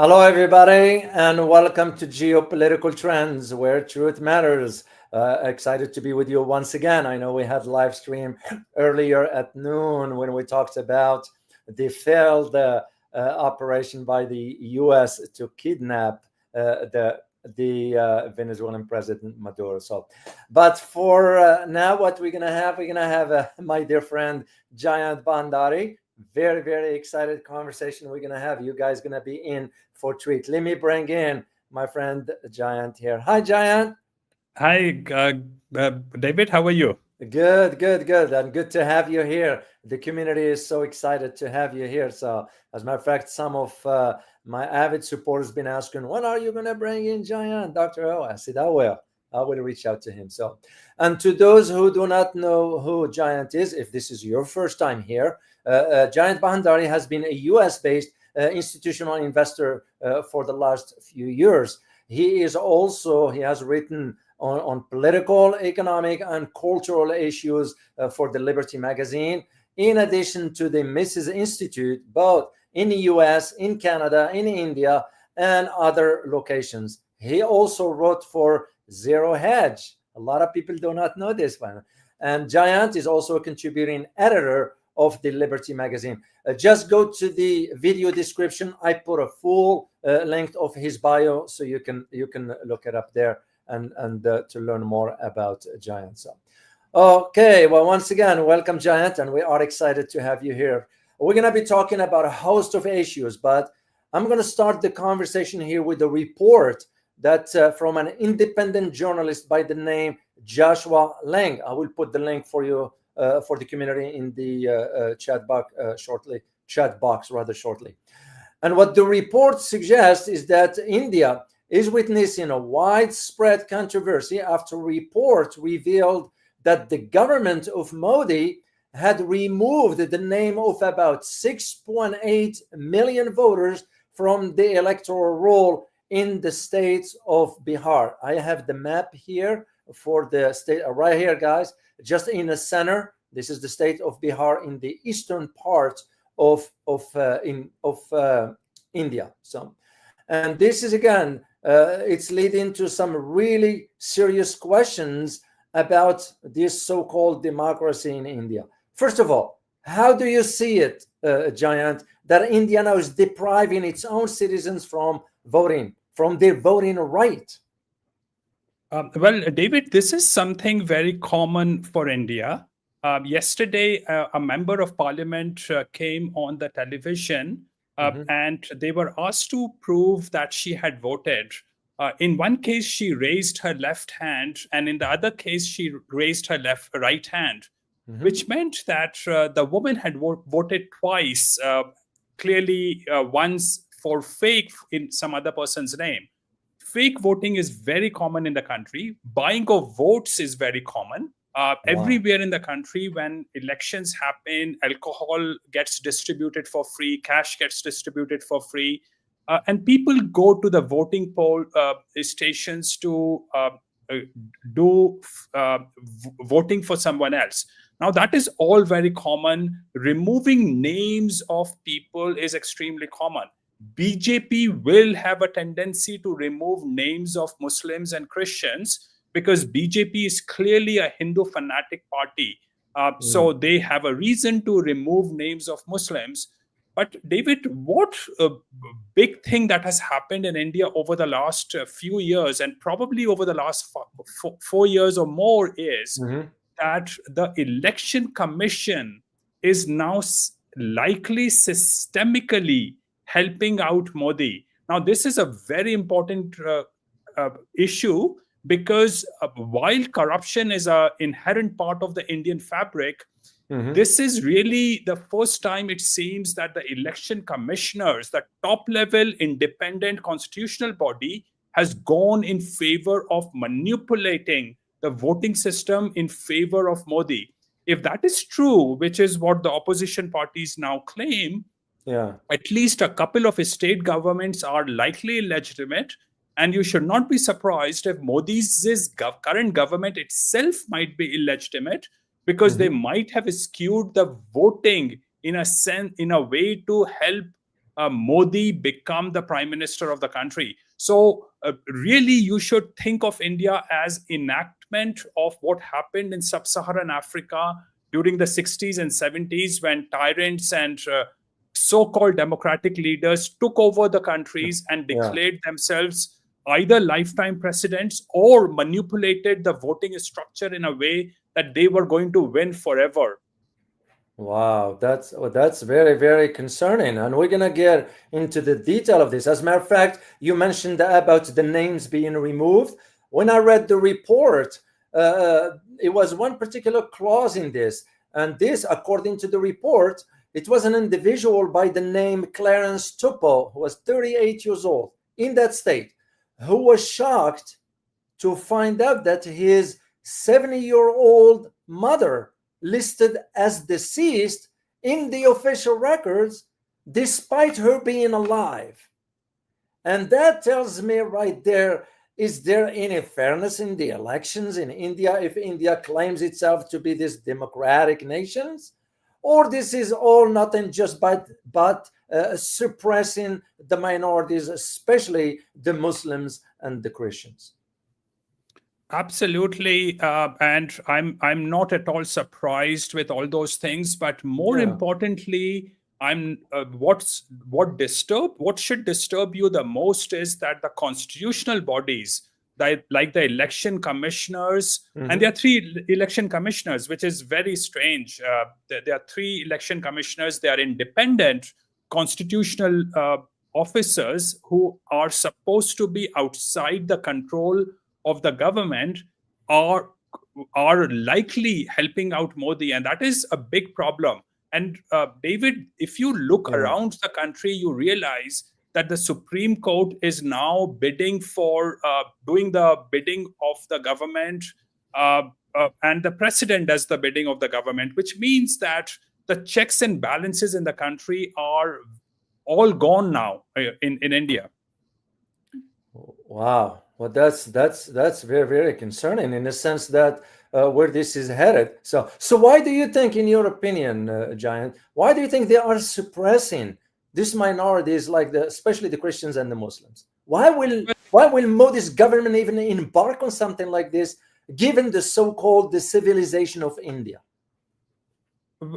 Hello, everybody, and welcome to Geopolitical Trends, where truth matters. Excited to be with you once again. I know we had live stream earlier at noon when we talked about the failed operation by the U.S. to kidnap the Venezuelan President Maduro. But for now, what we're gonna have my dear friend Jayant Bhandari. Very, very excited conversation we're gonna have. You guys gonna be in for treat. Let me bring in my friend Jayant here. Hi, Jayant. Hi, David. How are you? Good, and good to have you here. The community is so excited to have you here. So, as a matter of fact, some of my avid supporters been asking, when are you gonna bring in Jayant, Dr. O? I said, I will reach out to him. So, and to those who do not know who Jayant is, if this is your first time here, Jayant Bhandari has been a US-based institutional investor for the last few years. He has written on political, economic, and cultural issues for the Liberty magazine, in addition to the Mises Institute, both in the US, in Canada, in India, and other locations. He also wrote for Zero Hedge. A lot of people do not know this one. And Jayant is also a contributing editor of the Liberty magazine. Just go to the video description. I put a full length of his bio, so you can look it up there and to learn more about Jayant. So, okay, well, once again, welcome, Jayant, and we are excited to have you here. We're going to be talking about a host of issues, but I'm going to start the conversation here with a report that from an independent journalist by the name Joshua Lang. I will put the link for you for the community in the chat box shortly. And what the report suggests is that India is witnessing a widespread controversy after reports revealed that the government of Modi had removed the name of about 6.8 million voters from the electoral roll in the state of Bihar. I have the map here for the state right here, guys, just in the center. This is the state of Bihar in the eastern part of India. So, and this is again, it's leading to some really serious questions about this so-called democracy in India. First of all, how do you see it, Jayant, that India now is depriving its own citizens from their voting right? Well, David, this is something very common for India. Yesterday, a member of parliament came on the television and they were asked to prove that she had voted. In one case, she raised her left hand, and in the other case, she raised her right hand, which meant that the woman had voted twice, clearly once for fake in some other person's name. Fake voting is very common in the country. Buying of votes is very common. Everywhere in the country, when elections happen, alcohol gets distributed for free, cash gets distributed for free, and people go to the voting poll stations to do voting for someone else. Now, that is all very common. Removing names of people is extremely common. BJP will have a tendency to remove names of Muslims and Christians because BJP is clearly a Hindu fanatic party. So they have a reason to remove names of Muslims. But David, what big thing that has happened in India over the last few years, and probably over the last 4 years or more, is that the election commission is now likely systemically helping out Modi. Now, this is a very important issue because while corruption is an inherent part of the Indian fabric, this is really the first time it seems that the election commissioners, the top level independent constitutional body, has gone in favor of manipulating the voting system in favor of Modi. If that is true, which is what the opposition parties now claim, at least a couple of state governments are likely illegitimate. And you should not be surprised if Modi's current government itself might be illegitimate, because they might have skewed the voting in a way to help Modi become the prime minister of the country. So really, you should think of India as enactment of what happened in sub-Saharan Africa during the 60s and 70s, when tyrants and so-called democratic leaders took over the countries and Yeah. declared themselves either lifetime presidents or manipulated the voting structure in a way that they were going to win forever. Wow, that's very, very concerning, and we're gonna get into the detail of this. As a matter of fact, you mentioned about the names being removed. When I read the report, it was one particular clause in this, and this, according to the report, it was an individual by the name Clarence Tupou, who was 38 years old in that state, who was shocked to find out that his 70-year-old mother listed as deceased in the official records despite her being alive. And that tells me right there, is there any fairness in the elections in India if India claims itself to be this democratic nation? Or this is all nothing just but suppressing the minorities, especially the Muslims and the Christians? Absolutely, and I'm not at all surprised with all those things. But more Yeah. importantly, I'm what should disturb you the most is that the constitutional bodies, that like the election commissioners, and there are three election commissioners, which is very strange. There are three election commissioners. They are independent constitutional officers who are supposed to be outside the control of the government, are likely helping out Modi, and that is a big problem. And David, if you look Yeah. around the country, you realize that the Supreme Court is now bidding for doing the bidding of the government, and the president does the bidding of the government, which means that the checks and balances in the country are all gone now in India. Wow. Well, that's very, very concerning in the sense that where this is headed. So why do you think, in your opinion, Jayant, why do you think they are suppressing these minorities, like especially the Christians and the Muslims? Why will Modi's government even embark on something like this, given the so-called the civilization of India?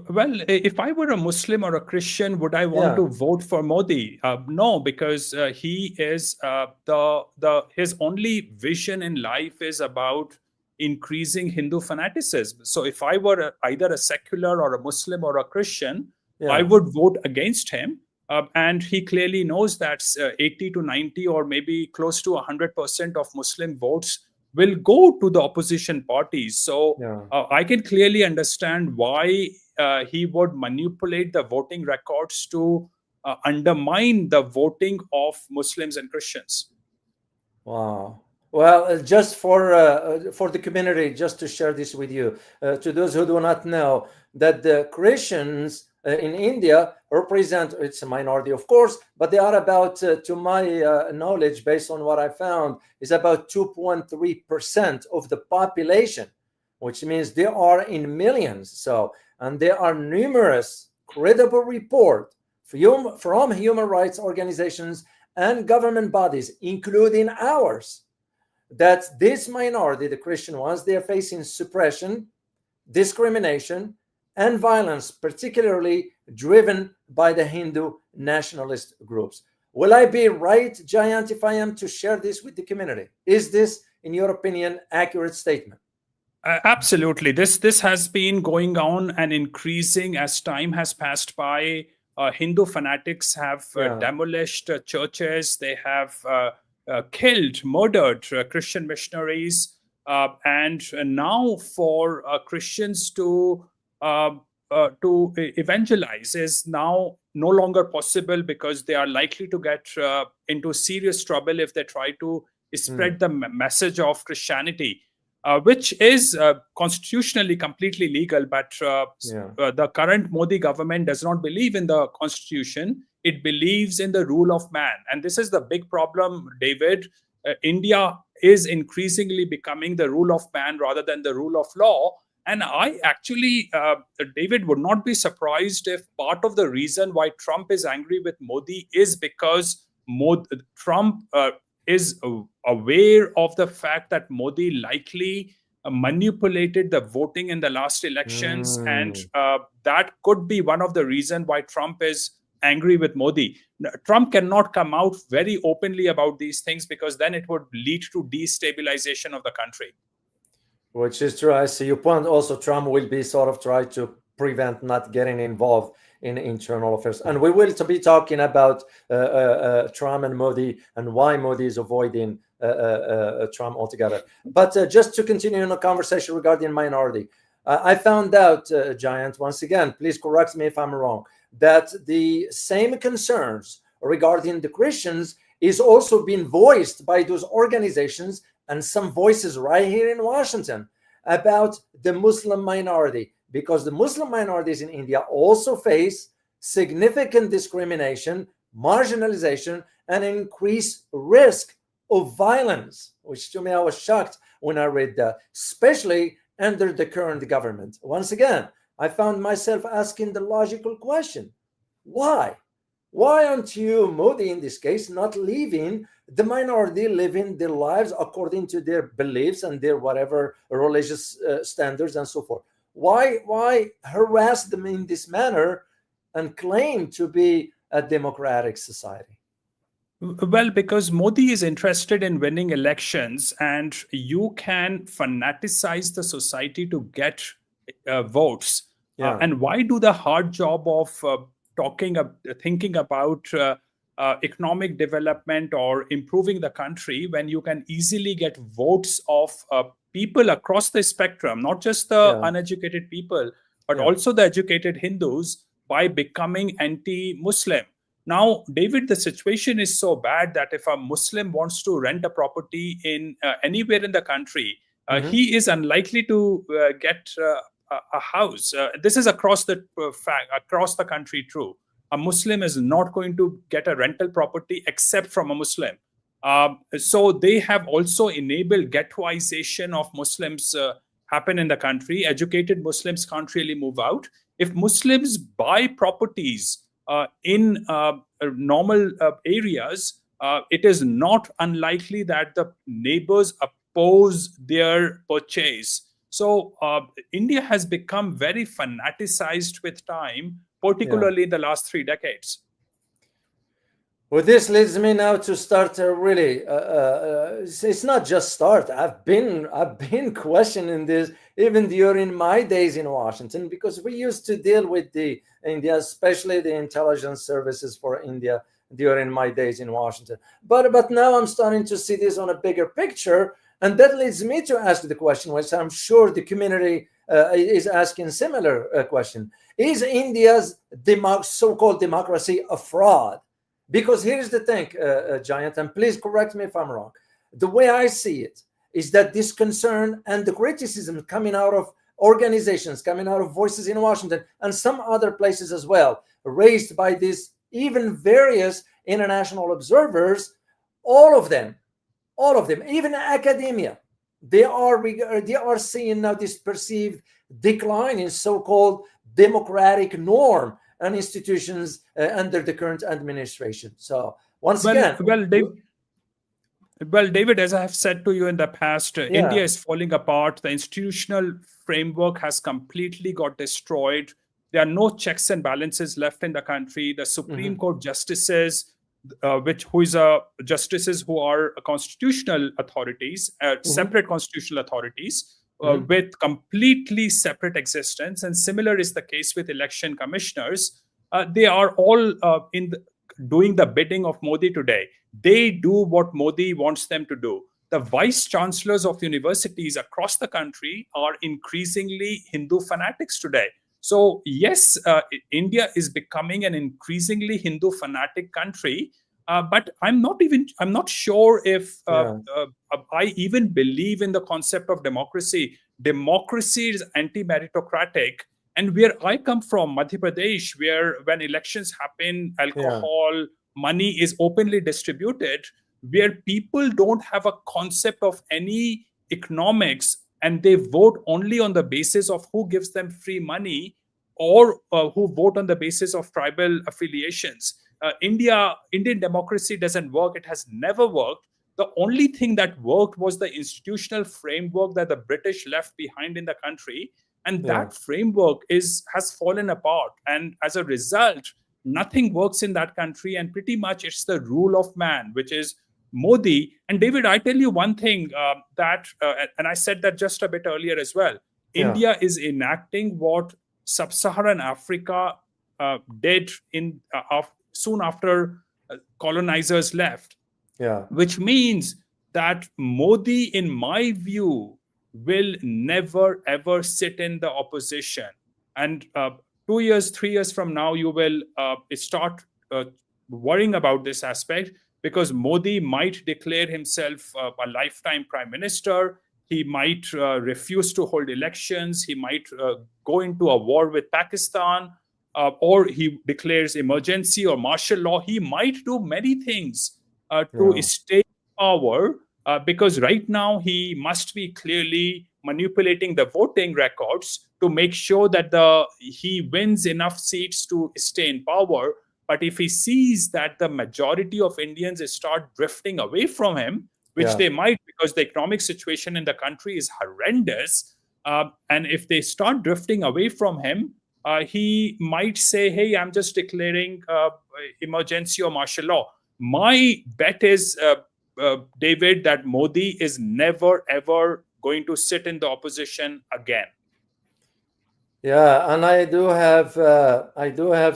Well, if I were a Muslim or a Christian, would I want Yeah. to vote for Modi? No, because he is his only vision in life is about increasing Hindu fanaticism. So if I were either a secular or a Muslim or a Christian, I Yeah. would vote against him. And he clearly knows that 80 to 90 or maybe close to 100% of Muslim votes will go to the opposition parties. So Yeah. I can clearly understand why he would manipulate the voting records to undermine the voting of Muslims and Christians. Wow. Well, just for the community, just to share this with you, to those who do not know, that the Christians in India represent, it's a minority, of course, but they are about, to my knowledge, based on what I found, is about 2.3% of the population, which means they are in millions. So, and there are numerous credible reports from human rights organizations and government bodies, including ours, that this minority, the Christian ones, they are facing suppression, discrimination, and violence, particularly driven by the Hindu nationalist groups. Will I be right, Jayant, if I am to share this with the community? Is this, in your opinion, accurate statement? Absolutely. This has been going on and increasing as time has passed by. Hindu fanatics have demolished churches. They have killed, murdered Christian missionaries. And now for Christians to evangelize is now no longer possible, because they are likely to get into serious trouble if they try to spread the message of Christianity. Which is constitutionally completely legal, but the current Modi government does not believe in the constitution. It believes in the rule of man. And this is the big problem, David. India is increasingly becoming the rule of man rather than the rule of law. And I actually, David, would not be surprised if part of the reason why Trump is angry with Modi is because Trump is aware of the fact that Modi likely manipulated the voting in the last elections, and Mm. that could be one of the reasons why Trump is angry with Modi. Trump cannot come out very openly about these things because then it would lead to destabilization of the country. Which is true. I see your point. Also, Trump will be sort of try to prevent not getting involved in internal affairs. And we will to be talking about Trump and Modi and why Modi is avoiding Trump altogether. But just to continue in the conversation regarding minority, I found out, Jayant, once again, please correct me if I'm wrong, that the same concerns regarding the Christians is also being voiced by those organizations and some voices right here in Washington about the Muslim minority, because the Muslim minorities in India also face significant discrimination, marginalization, and increased risk of violence, which to me I was shocked when I read that, especially under the current government. Once again, I found myself asking the logical question: why? Why aren't you, Modi, in this case, not leaving the minority living their lives according to their beliefs and their whatever religious standards and so forth? Why harass them in this manner and claim to be a democratic society? Well, because Modi is interested in winning elections, and you can fanaticize the society to get votes. Yeah. And why do the hard job of thinking about economic development or improving the country when you can easily get votes of people across the spectrum, not just the Yeah. uneducated people, but Yeah. also the educated Hindus, by becoming anti-Muslim? Now, David, the situation is so bad that if a Muslim wants to rent a property in anywhere in the country, Mm-hmm. he is unlikely to get a house. This is across the across the country. True, a Muslim is not going to get a rental property except from a Muslim. So they have also enabled ghettoization of Muslims happen in the country. Educated Muslims can't really move out. If Muslims buy properties in normal areas, it is not unlikely that the neighbors oppose their purchase. So India has become very fanaticized with time, Yeah. particularly in the last 3 decades. Well, this leads me now to start really. It's not just start. I've been questioning this even during my days in Washington, because we used to deal with the India, especially the intelligence services for India during my days in Washington. But now I'm starting to see this on a bigger picture, and that leads me to ask the question, which I'm sure the community is asking similar question: is India's so-called democracy a fraud? Because here's the thing, Jayant, and please correct me if I'm wrong. The way I see it is that this concern and the criticism coming out of organizations, coming out of voices in Washington and some other places as well, raised by these even various international observers, all of them, even academia, they are seeing now this perceived decline in so-called democratic norm and institutions under the current administration. So once Well, again, well, Dave, Well, David, as I have said to you in the past, India yeah. is falling apart. The institutional framework has completely got destroyed. There are no checks and balances left in the country. The Supreme Mhm. Court justices, justices who are constitutional authorities, Mhm. separate constitutional authorities, Mhm. with completely separate existence. And similar is the case with election commissioners. They are all doing the bidding of Modi today. They do what Modi wants them to do. The vice chancellors of universities across the country are increasingly Hindu fanatics today. So, yes, India is becoming an increasingly Hindu fanatic country. But I'm not sure if Yeah. I even believe in the concept of democracy. Democracy is anti meritocratic. And where I come from, Madhya Pradesh, where when elections happen, Yeah. alcohol, money is openly distributed, where people don't have a concept of any economics and they vote only on the basis of who gives them free money, or who vote on the basis of tribal affiliations. Indian democracy doesn't work. It has never worked. The only thing that worked was the institutional framework that the British left behind in the country, and Yeah. that framework has fallen apart. And as a result, nothing works in that country, and pretty much it's the rule of man, which is Modi. And David, I tell you one thing, and I said that just a bit earlier as well. Yeah. India is enacting what sub-Saharan Africa did soon after colonizers left. Yeah. Which means that Modi, in my view, will never ever sit in the opposition. And 2 years, 3 years from now, you will start worrying about this aspect, because Modi might declare himself a lifetime prime minister. He might refuse to hold elections. He might go into a war with Pakistan, or he declares emergency or martial law. He might do many things to stay in power, because right now he must be clearly manipulating the voting records to make sure that he wins enough seats to stay in power. But if he sees that the majority of Indians start drifting away from him, which they might, because the economic situation in the country is horrendous, and if they start drifting away from him, he might say, hey, I'm just declaring emergency or martial law. My bet is, David, that Modi is never, ever going to sit in the opposition again. Yeah, and I do have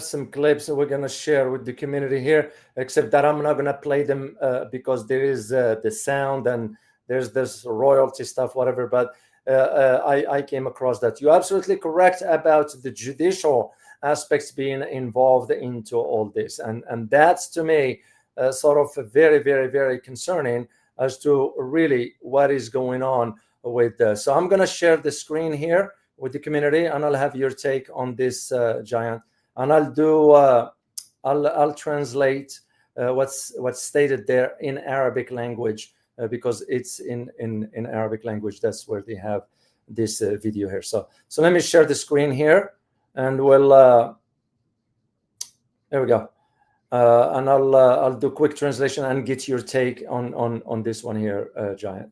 some clips that we're gonna share with the community here. Except that I'm not gonna play them because there is the sound and there's this royalty stuff, whatever. But I came across that. You're absolutely correct about the judicial aspects being involved into all this, and that's to me sort of very, very, very concerning as to really what is going on with. So I'm gonna share the screen here with the community, and I'll have your take on this, Jayant, and I'll translate what's stated there in Arabic language because it's in Arabic language. That's where they have this video here. So let me share the screen here, and we'll there we go, and I'll do quick translation and get your take on this one here, Jayant.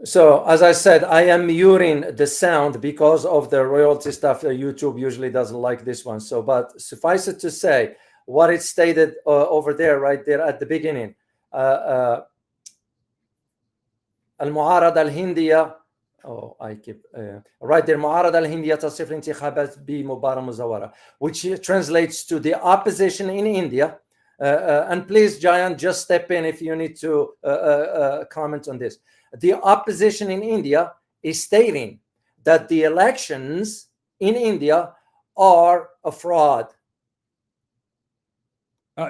So as I said, I am muting the sound because of the royalty stuff. YouTube usually doesn't like this one. So, but suffice it to say, what it stated over there, right there at the beginning, المعارضة الهندية right there, المعارضة الهندية تصف الانتخابات بمباراة مزورة, which translates to the opposition in India. And please, Jayant, just step in if you need to comment on this. The opposition in India is stating that the elections in India are a fraud.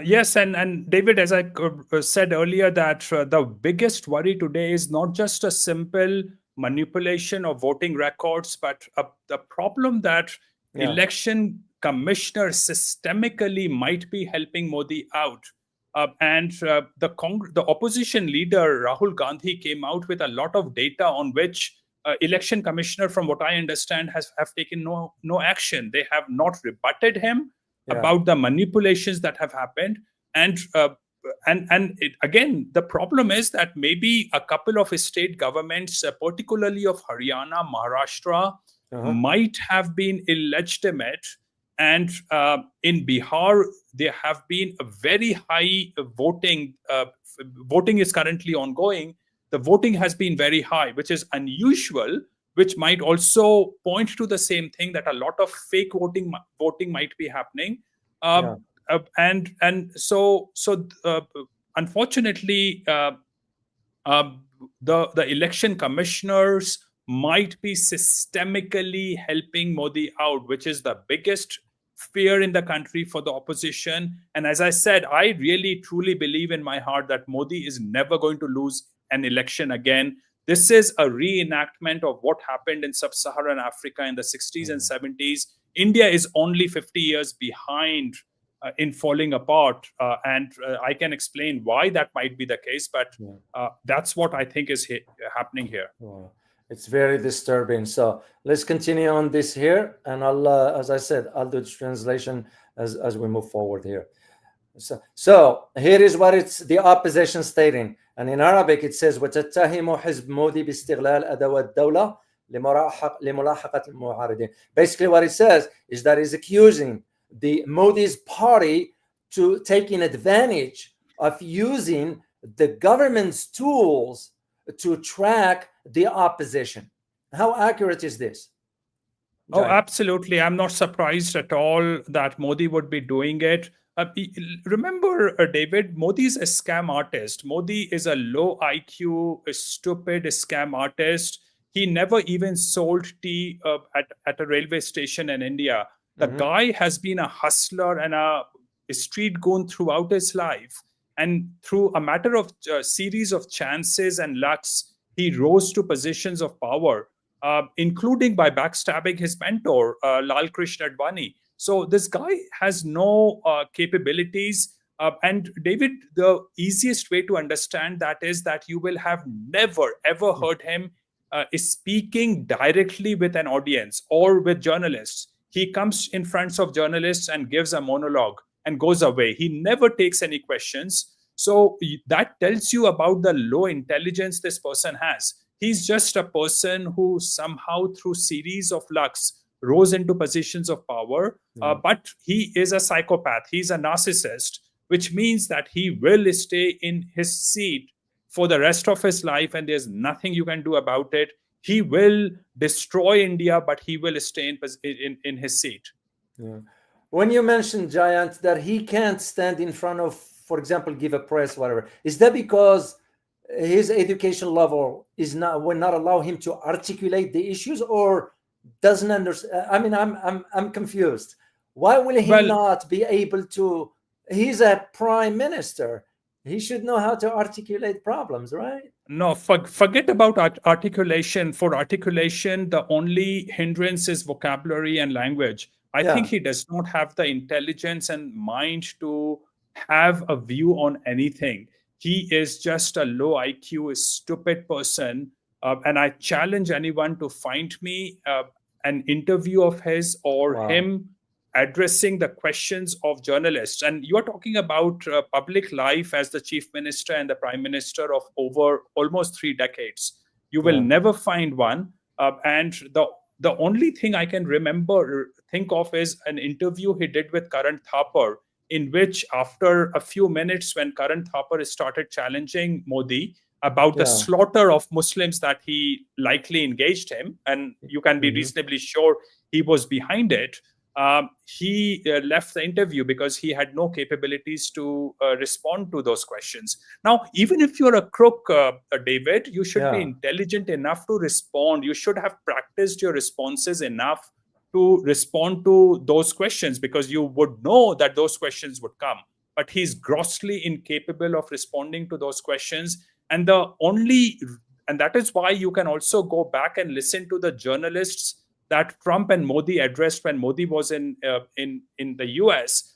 Yes, and David, as I said earlier, that the biggest worry today is not just a simple manipulation of voting records, but the problem that election commissioners systemically might be helping Modi out. The opposition leader, Rahul Gandhi, came out with a lot of data on which election commissioner, from what I understand, have taken no action. They have not rebutted him about the manipulations that have happened. And again, the problem is that maybe a couple of state governments, particularly of Haryana, Maharashtra, might have been illegitimate. And in Bihar, there have been a very high voting. Voting is currently ongoing. The voting has been very high, which is unusual, which might also point to the same thing, that a lot of fake voting might be happening. And so unfortunately, the election commissioners might be systemically helping Modi out, which is the biggest fear in the country for the opposition. And as I said, I really truly believe in my heart that Modi is never going to lose an election again. This is a reenactment of what happened in sub-Saharan Africa in the 60s and 70s. India is only 50 years behind in falling apart. And I can explain why that might be the case, but that's what I think is happening here. Wow. It's very disturbing. So let's continue on this here, and I'll, as I said, I'll do the translation as we move forward here. So here is what it's the opposition stating, and in Arabic it says وتتهم حزب مودي باستغلال أدوات الدولة لملاحقة المعارضين. Basically what it says is that it's accusing the Modi's party to taking advantage of using the government's tools to track the opposition. How accurate is this? Oh, absolutely. I'm not surprised at all that Modi would be doing it. Remember, David, Modi is a scam artist. Modi is a low IQ, a stupid scam artist. He never even sold tea at a railway station in India. The guy has been a hustler and a street goon throughout his life. And through a matter of series of chances and lucks, he rose to positions of power, including by backstabbing his mentor, Lal Krishna Advani. So this guy has no capabilities. And David, the easiest way to understand that is that you will have never, ever heard him speaking directly with an audience or with journalists. He comes in front of journalists and gives a monologue and goes away. He never takes any questions. So that tells you about the low intelligence this person has. He's just a person who somehow, through series of lucks, rose into positions of power. But he is a psychopath. He's a narcissist, which means that he will stay in his seat for the rest of his life, and there's nothing you can do about it. He will destroy India, but he will stay in his seat. Yeah. When you mentioned, Jayant, that he can't stand in front of, for example, give a press, whatever, is that because his education level will not allow him to articulate the issues, or doesn't understand? I mean, I'm confused. Why will he not be able to? He's a prime minister. He should know how to articulate problems, right? No, forget about articulation. For articulation, the only hindrance is vocabulary and language. I think he does not have the intelligence and mind to have a view on anything. He is just a low IQ, stupid person. And I challenge anyone to find me an interview of his or him addressing the questions of journalists. And you're talking about public life as the chief minister and the prime minister of over almost 3 decades. You will never find one. And the only thing I can think of is an interview he did with Karan Thapar, in which after a few minutes, when Karan Thapar started challenging Modi about the slaughter of Muslims that he likely engaged him, and you can be reasonably sure he was behind it, he left the interview because he had no capabilities to respond to those questions. Now, even if you're a crook, David, you should be intelligent enough to respond. You should have practiced your responses enough to respond to those questions, because you would know that those questions would come. But he's grossly incapable of responding to those questions. And that is why you can also go back and listen to the journalists that Trump and Modi addressed when Modi was in the US.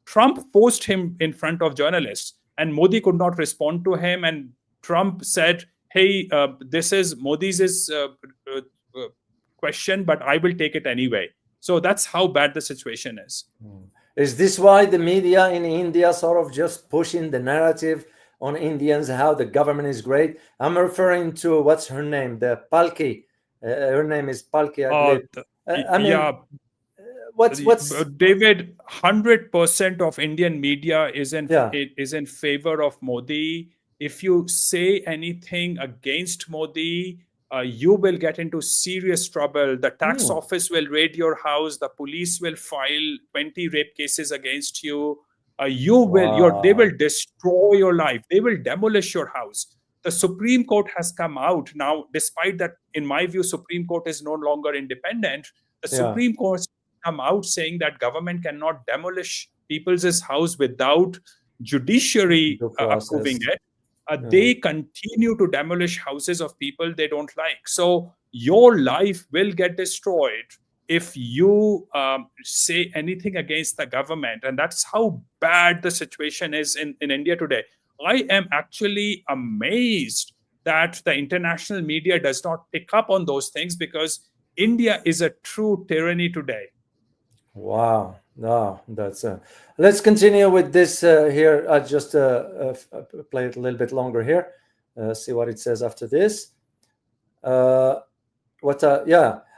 Trump posed him in front of journalists, and Modi could not respond to him. And Trump said, "Hey, this is Modi's question, but I will take it anyway." So that's how bad the situation is. Is this why the media in India sort of just pushing the narrative on Indians, how the government is great? I'm referring to, what's her name? The Palki. Her name is Palki, I believe. What's David? 100% of Indian media is in favor of Modi. If you say anything against Modi, you will get into serious trouble. The tax office will raid your house. The police will file 20 rape cases against you. They will destroy your life. They will demolish your house. The Supreme Court has come out now, despite that, in my view, Supreme Court is no longer independent. The Supreme Court has come out saying that government cannot demolish people's house without judiciary approving it. They continue to demolish houses of people they don't like. So your life will get destroyed if you say anything against the government. And that's how bad the situation is in India today. I am actually amazed that the international media does not pick up on those things, because India is a true tyranny today. Wow. No, that's let's continue with this here. I'll just play it a little bit longer here. See what it says after this. Yeah,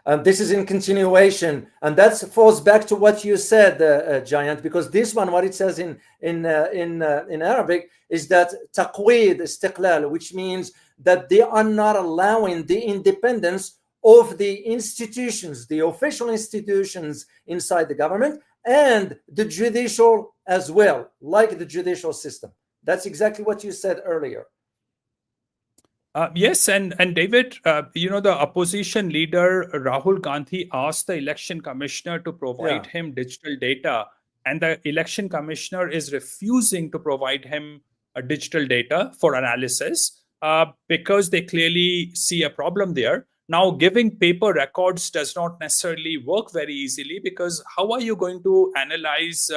and this is in continuation, and that falls back to what you said, Jayant, because this one, what it says in Arabic is that taqweed istiqlal, which means that they are not allowing the independence of the institutions, the official institutions inside the government, and the judicial as well, like the judicial system. That's exactly what you said earlier. Yes, and David, the opposition leader Rahul Gandhi asked the election commissioner to provide him digital data, and the election commissioner is refusing to provide him digital data for analysis because they clearly see a problem there. Now, giving paper records does not necessarily work very easily, because how are you going to analyze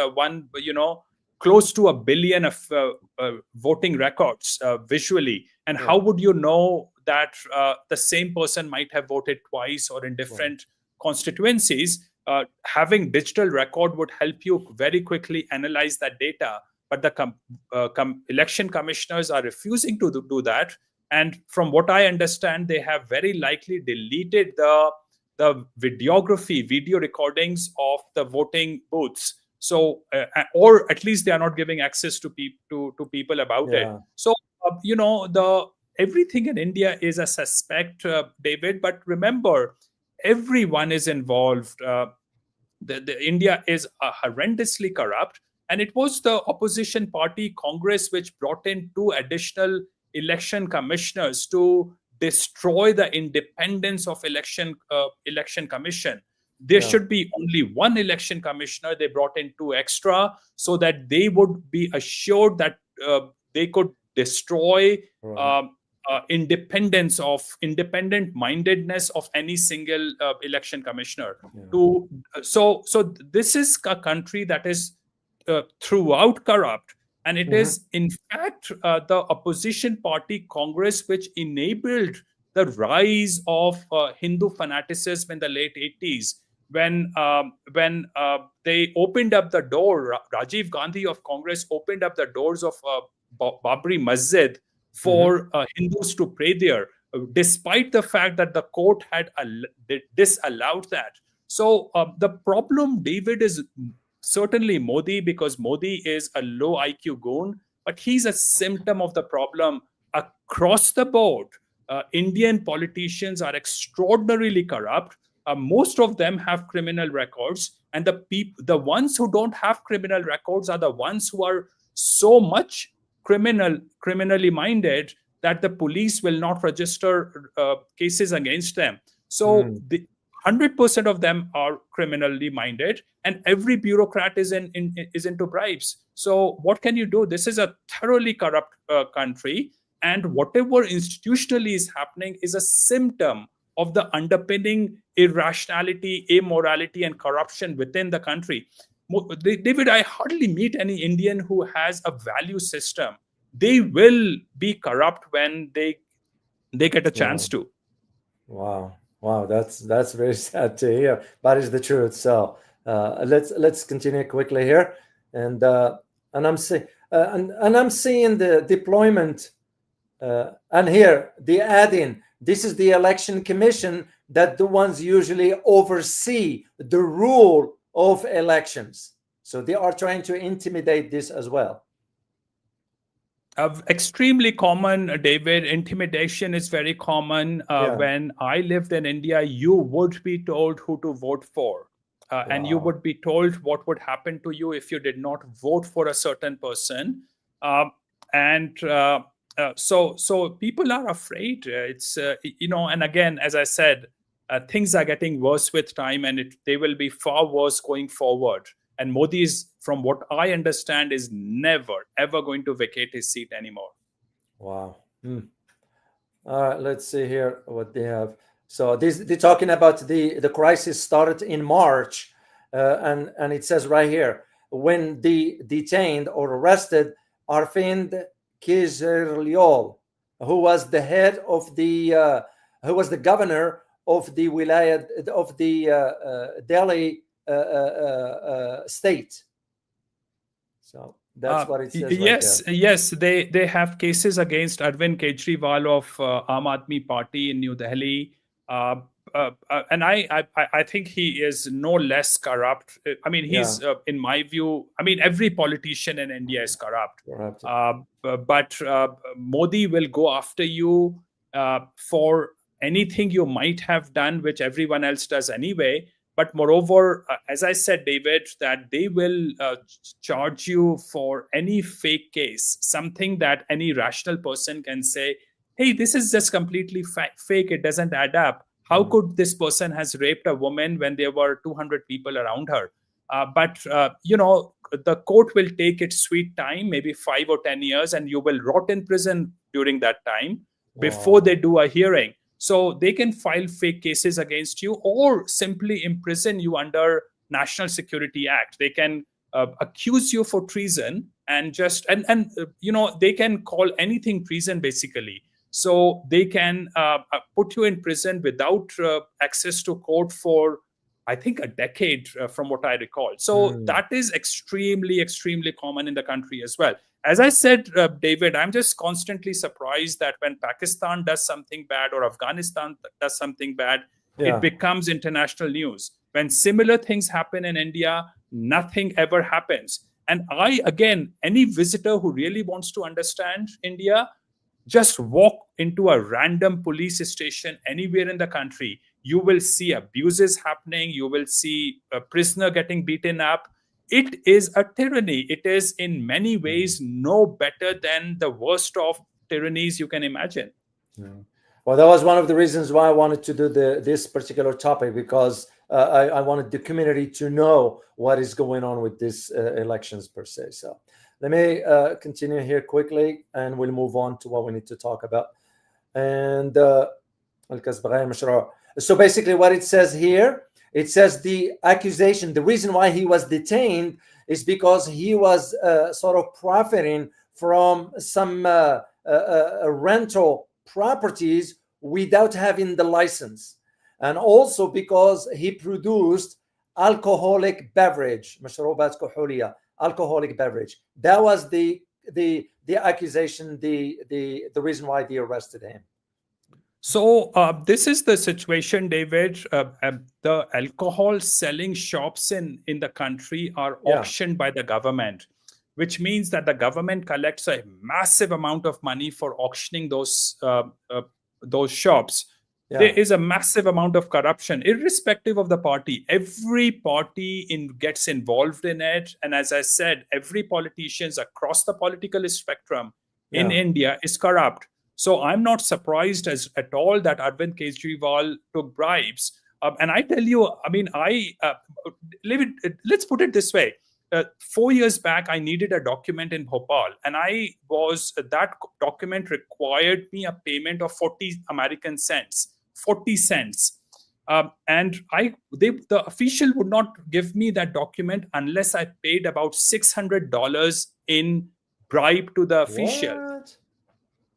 close to 1 billion of voting records visually? And how would you know that the same person might have voted twice or in different constituencies? Having digital record would help you very quickly analyze that data. But the election commissioners are refusing to do that. And from what I understand, they have very likely deleted the video recordings of the voting booths. So, or at least they are not giving access to people about it. So, everything in India is a suspect, David. But remember, everyone is involved. The India is horrendously corrupt, and it was the opposition party Congress which brought in 2 additional election commissioners to destroy the independence of election commission. There should be only 1 election commissioner. They brought in 2 extra so that they would be assured that they could destroy independent mindedness of any single election commissioner. So this is a country that is throughout corrupt. And it is, in fact, the opposition party Congress which enabled the rise of Hindu fanaticism in the late 80s. When they opened up the door, Rajiv Gandhi of Congress opened up the doors of Babri Masjid for Hindus to pray there, despite the fact that the court had disallowed that. So the problem, David, is certainly Modi, because Modi is a low IQ goon, but he's a symptom of the problem across the board. Indian politicians are extraordinarily corrupt. Most of them have criminal records, and the ones who don't have criminal records are the ones who are so much criminally minded that the police will not register cases against them. So 100% of them are criminally minded, and every bureaucrat is into bribes. So what can you do? This is a thoroughly corrupt country, and whatever institutionally is happening is a symptom of the underpinning irrationality, immorality, and corruption within the country. David, I hardly meet any Indian who has a value system. They will be corrupt when they get a chance to. Wow, that's very sad to hear, but it's the truth. So let's continue quickly here, and I'm seeing the deployment, and here the add-in. This is the election commission that the ones usually oversee the rule of elections. So they are trying to intimidate this as well. Extremely common, David. Intimidation is very common. When I lived in India, you would be told who to vote for. And you would be told what would happen to you if you did not vote for a certain person. So people are afraid. It's, and again, as I said, things are getting worse with time, and they will be far worse going forward. And Modi is, from what I understand, is never, ever going to vacate his seat anymore. Wow. All right, let's see here what they have. So they're talking about the crisis started in March, and it says right here when the detained or arrested Arvind Kejriwal, who was the head of who was the governor of the wilayah of the Delhi state. So that's what it says right there. Yes, they have cases against Arvind Kejriwal of Aam Aadmi Party in New Delhi, uh, and I think he is no less corrupt. I mean, he's in my view. I mean, every politician in India is corrupt, but Modi will go after you for anything you might have done, which everyone else does anyway. But moreover, as I said, David, that they will charge you for any fake case, something that any rational person can say, hey, this is just completely fake. It doesn't add up. How could this person has raped a woman when there were 200 people around her? But the court will take its sweet time, maybe 5 or 10 years, and you will rot in prison during that time before they do a hearing. So they can file fake cases against you or simply imprison you under National Security Act. They can accuse you for treason and they can call anything treason basically. So they can put you in prison without access to court for, I think, a decade from what I recall. So that is extremely, extremely common in the country as well. As I said, David, I'm just constantly surprised that when Pakistan does something bad or Afghanistan does something bad, it becomes international news. When similar things happen in India, nothing ever happens. And any visitor who really wants to understand India, just walk into a random police station anywhere in the country. You will see abuses happening. You will see a prisoner getting beaten up. It is a tyranny. It is in many ways no better than the worst of tyrannies you can imagine. Well, that was one of the reasons why I wanted to do this particular topic, because I wanted the community to know what is going on with these elections per se. So let me continue here quickly, and we'll move on to what we need to talk about. And so basically what it says here, it says the accusation, the reason why he was detained is because he was sort of profiting from some rental properties without having the license, and also because he produced alcoholic beverage, مشروبات كحولية, alcoholic beverage. That was the accusation, the reason why they arrested him. So this is the situation, David. The alcohol selling shops in the country are auctioned by the government, which means that the government collects a massive amount of money for auctioning those shops. There is a massive amount of corruption, irrespective of the party. Every party gets involved in it. And as I said, every politician across the political spectrum in India is corrupt. So I'm not surprised at all that Arvind Kejriwal took bribes. And I tell you, I mean, let's put it this way. 4 years back, I needed a document in Bhopal, and that document required me a payment of 40 American cents, 40 cents. And the official would not give me that document unless I paid about $600 in bribe to the official. What?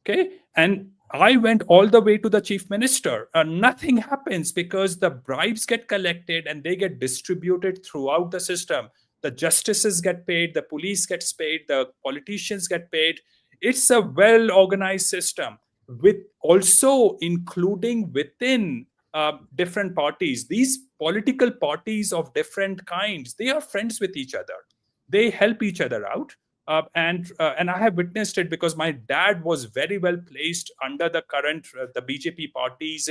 Okay. And I went all the way to the chief minister. Nothing happens because the bribes get collected and they get distributed throughout the system. The justices get paid, the police gets paid, the politicians get paid. It's a well-organized system, with also including within different parties. These political parties of different kinds, they are friends with each other. They help each other out. And I have witnessed it because my dad was very well placed under the current the BJP parties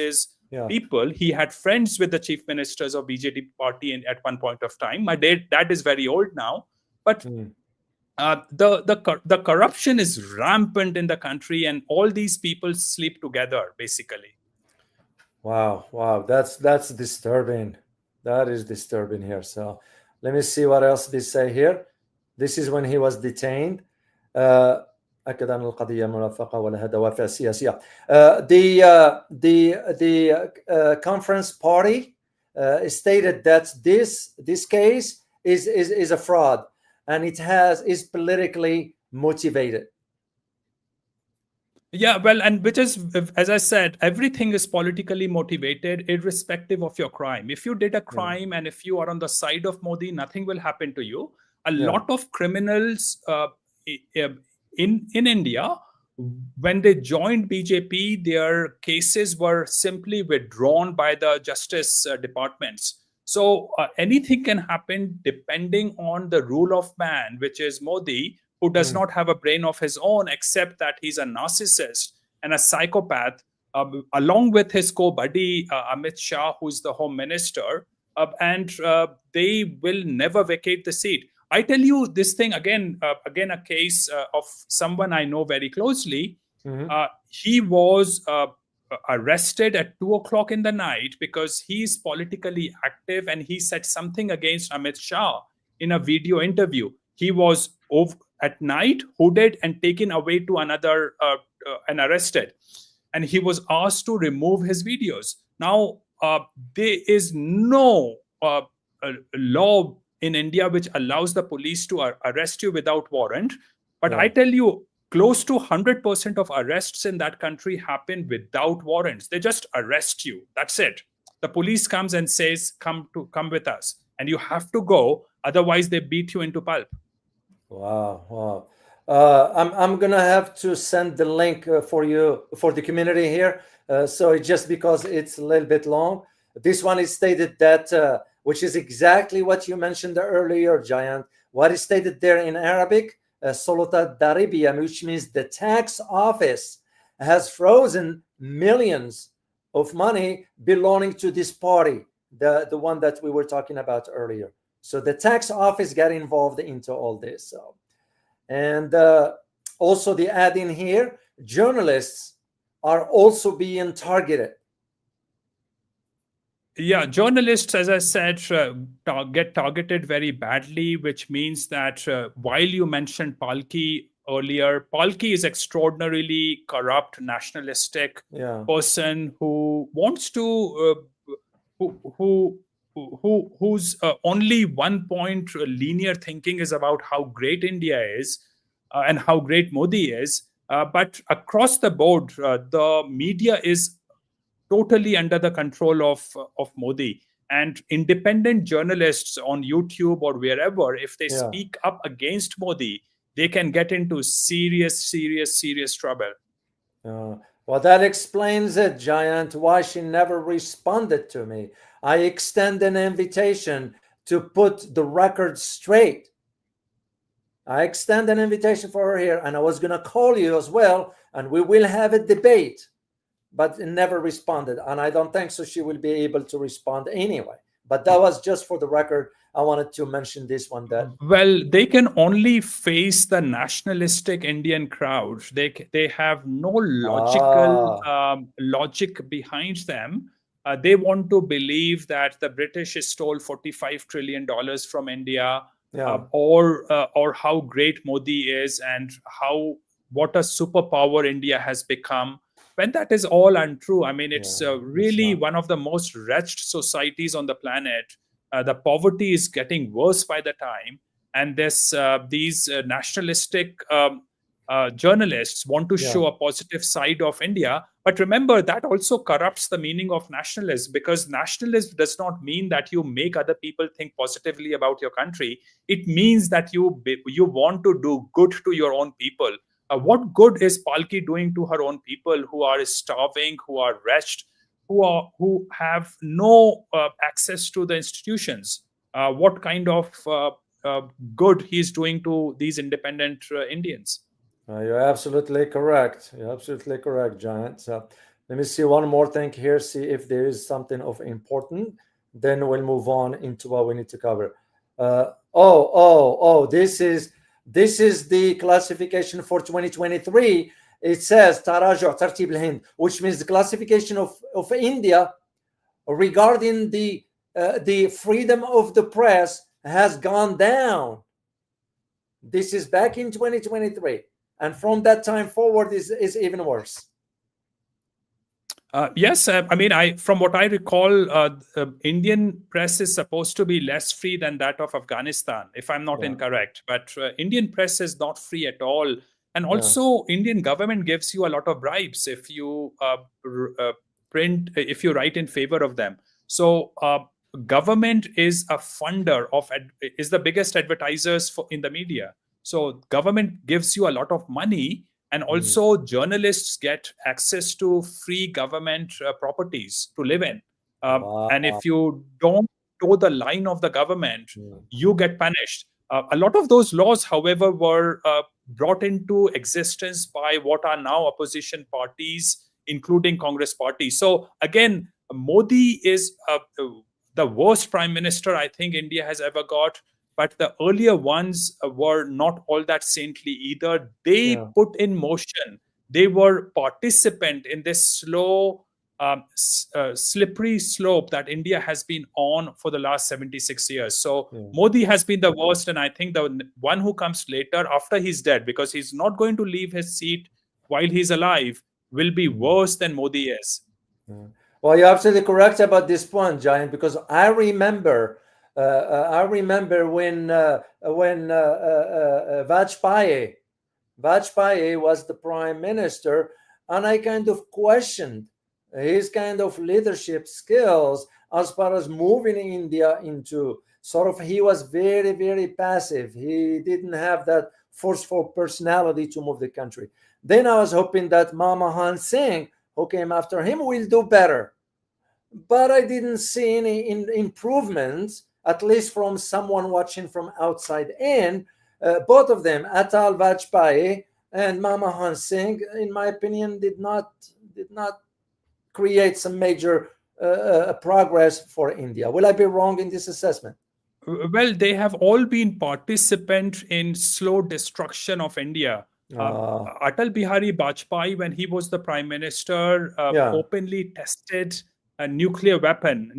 people. He had friends with the chief ministers of BJP party at one point of time. My dad is very old now, but the corruption is rampant in the country, and all these people sleep together basically. Wow, that's disturbing. That is disturbing here. So let me see what else they say here. This is when he was detained. أكد أن القضية مرافقة ولها دوافع سياسية. The conference party stated that this case is a fraud and is politically motivated. Yeah, well, and which is, as I said, everything is politically motivated, irrespective of your crime. If you did a crime and if you are on the side of Modi, nothing will happen to you. A lot of criminals in India, when they joined BJP, their cases were simply withdrawn by the justice departments. So anything can happen depending on the rule of man, which is Modi, who does not have a brain of his own, except that he's a narcissist and a psychopath, along with his co-buddy Amit Shah, who's the home minister, and they will never vacate the seat. I tell you this thing again, a case of someone I know very closely. He was arrested at 2 o'clock in the night because he's politically active and he said something against Amit Shah in a video interview. He was at night hooded and taken away to another and arrested, and he was asked to remove his videos. Now there is no law in India which allows the police to arrest you without warrant, but I tell you, close to 100% of arrests in that country happen without warrants. They just arrest you, that's it. The police comes and says, come with us, and you have to go, otherwise they beat you into pulp. Wow. I'm gonna have to send the link for you, for the community here. So just because it's a little bit long, this one is stated that, which is exactly what you mentioned earlier, Jayant. What is stated there in Arabic, Solota Daribia, which means the tax office has frozen millions of money belonging to this party, the one that we were talking about earlier. So the tax office got involved into all this. So, and also the add in here, journalists are also being targeted. Yeah, journalists, as I said, get targeted very badly, which means that while you mentioned Palki earlier, Palki is extraordinarily corrupt, nationalistic person who wants to, whose only one point linear thinking is about how great India is and how great Modi is. But across the board, the media is totally under the control of Modi. And independent journalists on YouTube or wherever, if they speak up against Modi, they can get into serious trouble. Well, that explains it, Jayant, why she never responded to me. I extend an invitation to put the record straight. I extend an invitation for her here, and I was going to call you as well, and we will have a debate, but never responded. And I don't think so she will be able to respond anyway. But that was just for the record. I wanted to mention this one. That well, they can only face the nationalistic Indian crowd. They have no logical logic behind them. They want to believe that the British stole $45 trillion from India, or how great Modi is and what a superpower India has become. When that is all untrue, I mean, it's really one of the most wretched societies on the planet. The poverty is getting worse by the time, and these nationalistic journalists want to show a positive side of India. But remember, that also corrupts the meaning of nationalism, because nationalism does not mean that you make other people think positively about your country. It means that you want to do good to your own people. What good is Palki doing to her own people who are starving, who are wretched, who have no access to the institutions? What kind of good he's doing to these independent Indians? You're absolutely correct. You're absolutely correct, Jayant. So let me see one more thing here, see if there is something of important. Then we'll move on into what we need to cover. This is the classification for 2023. It says Taraja Tartib al-Hind, which means the classification of India regarding the freedom of the press has gone down. This is back in 2023. and from that time forward is even worse. Yes, I mean, from what I recall, Indian press is supposed to be less free than that of Afghanistan, if I'm not Yeah. incorrect. But Indian press is not free at all, and Yeah. also Indian government gives you a lot of bribes if you if you write in favor of them. So government is a funder of is the biggest advertisers in the media. So government gives you a lot of money, and also journalists get access to free government properties to live in. Wow. And if you don't toe the line of the government, Mm. you get punished. A lot of those laws, however, were brought into existence by what are now opposition parties, including Congress party. So again, Modi is the worst prime minister I think India has ever got. But the earlier ones were not all that saintly either. They Yeah. put in motion, they were participant in this slow, slippery slope that India has been on for the last 76 years. So Yeah. Modi has been the worst, and I think the one who comes later after he's dead, because he's not going to leave his seat while he's alive, will be worse than Modi is. Yeah. Well, you're absolutely correct about this point, Jayant, because I remember when Vajpayee was the prime minister, and I kind of questioned his kind of leadership skills as far as moving India into sort of, he was very, very passive. He didn't have that forceful personality to move the country. Then I was hoping that Manmohan Singh, who came after him, will do better. But I didn't see any improvements, at least from someone watching from outside in. Both of them, Atal Vajpayee and Manmohan Singh, in my opinion, did not create some major progress for India. Will I be wrong in this assessment? Well, they have all been participant in slow destruction of India. Atal Bihari Bajpayee, when he was the prime minister, Yeah, openly tested a nuclear weapon,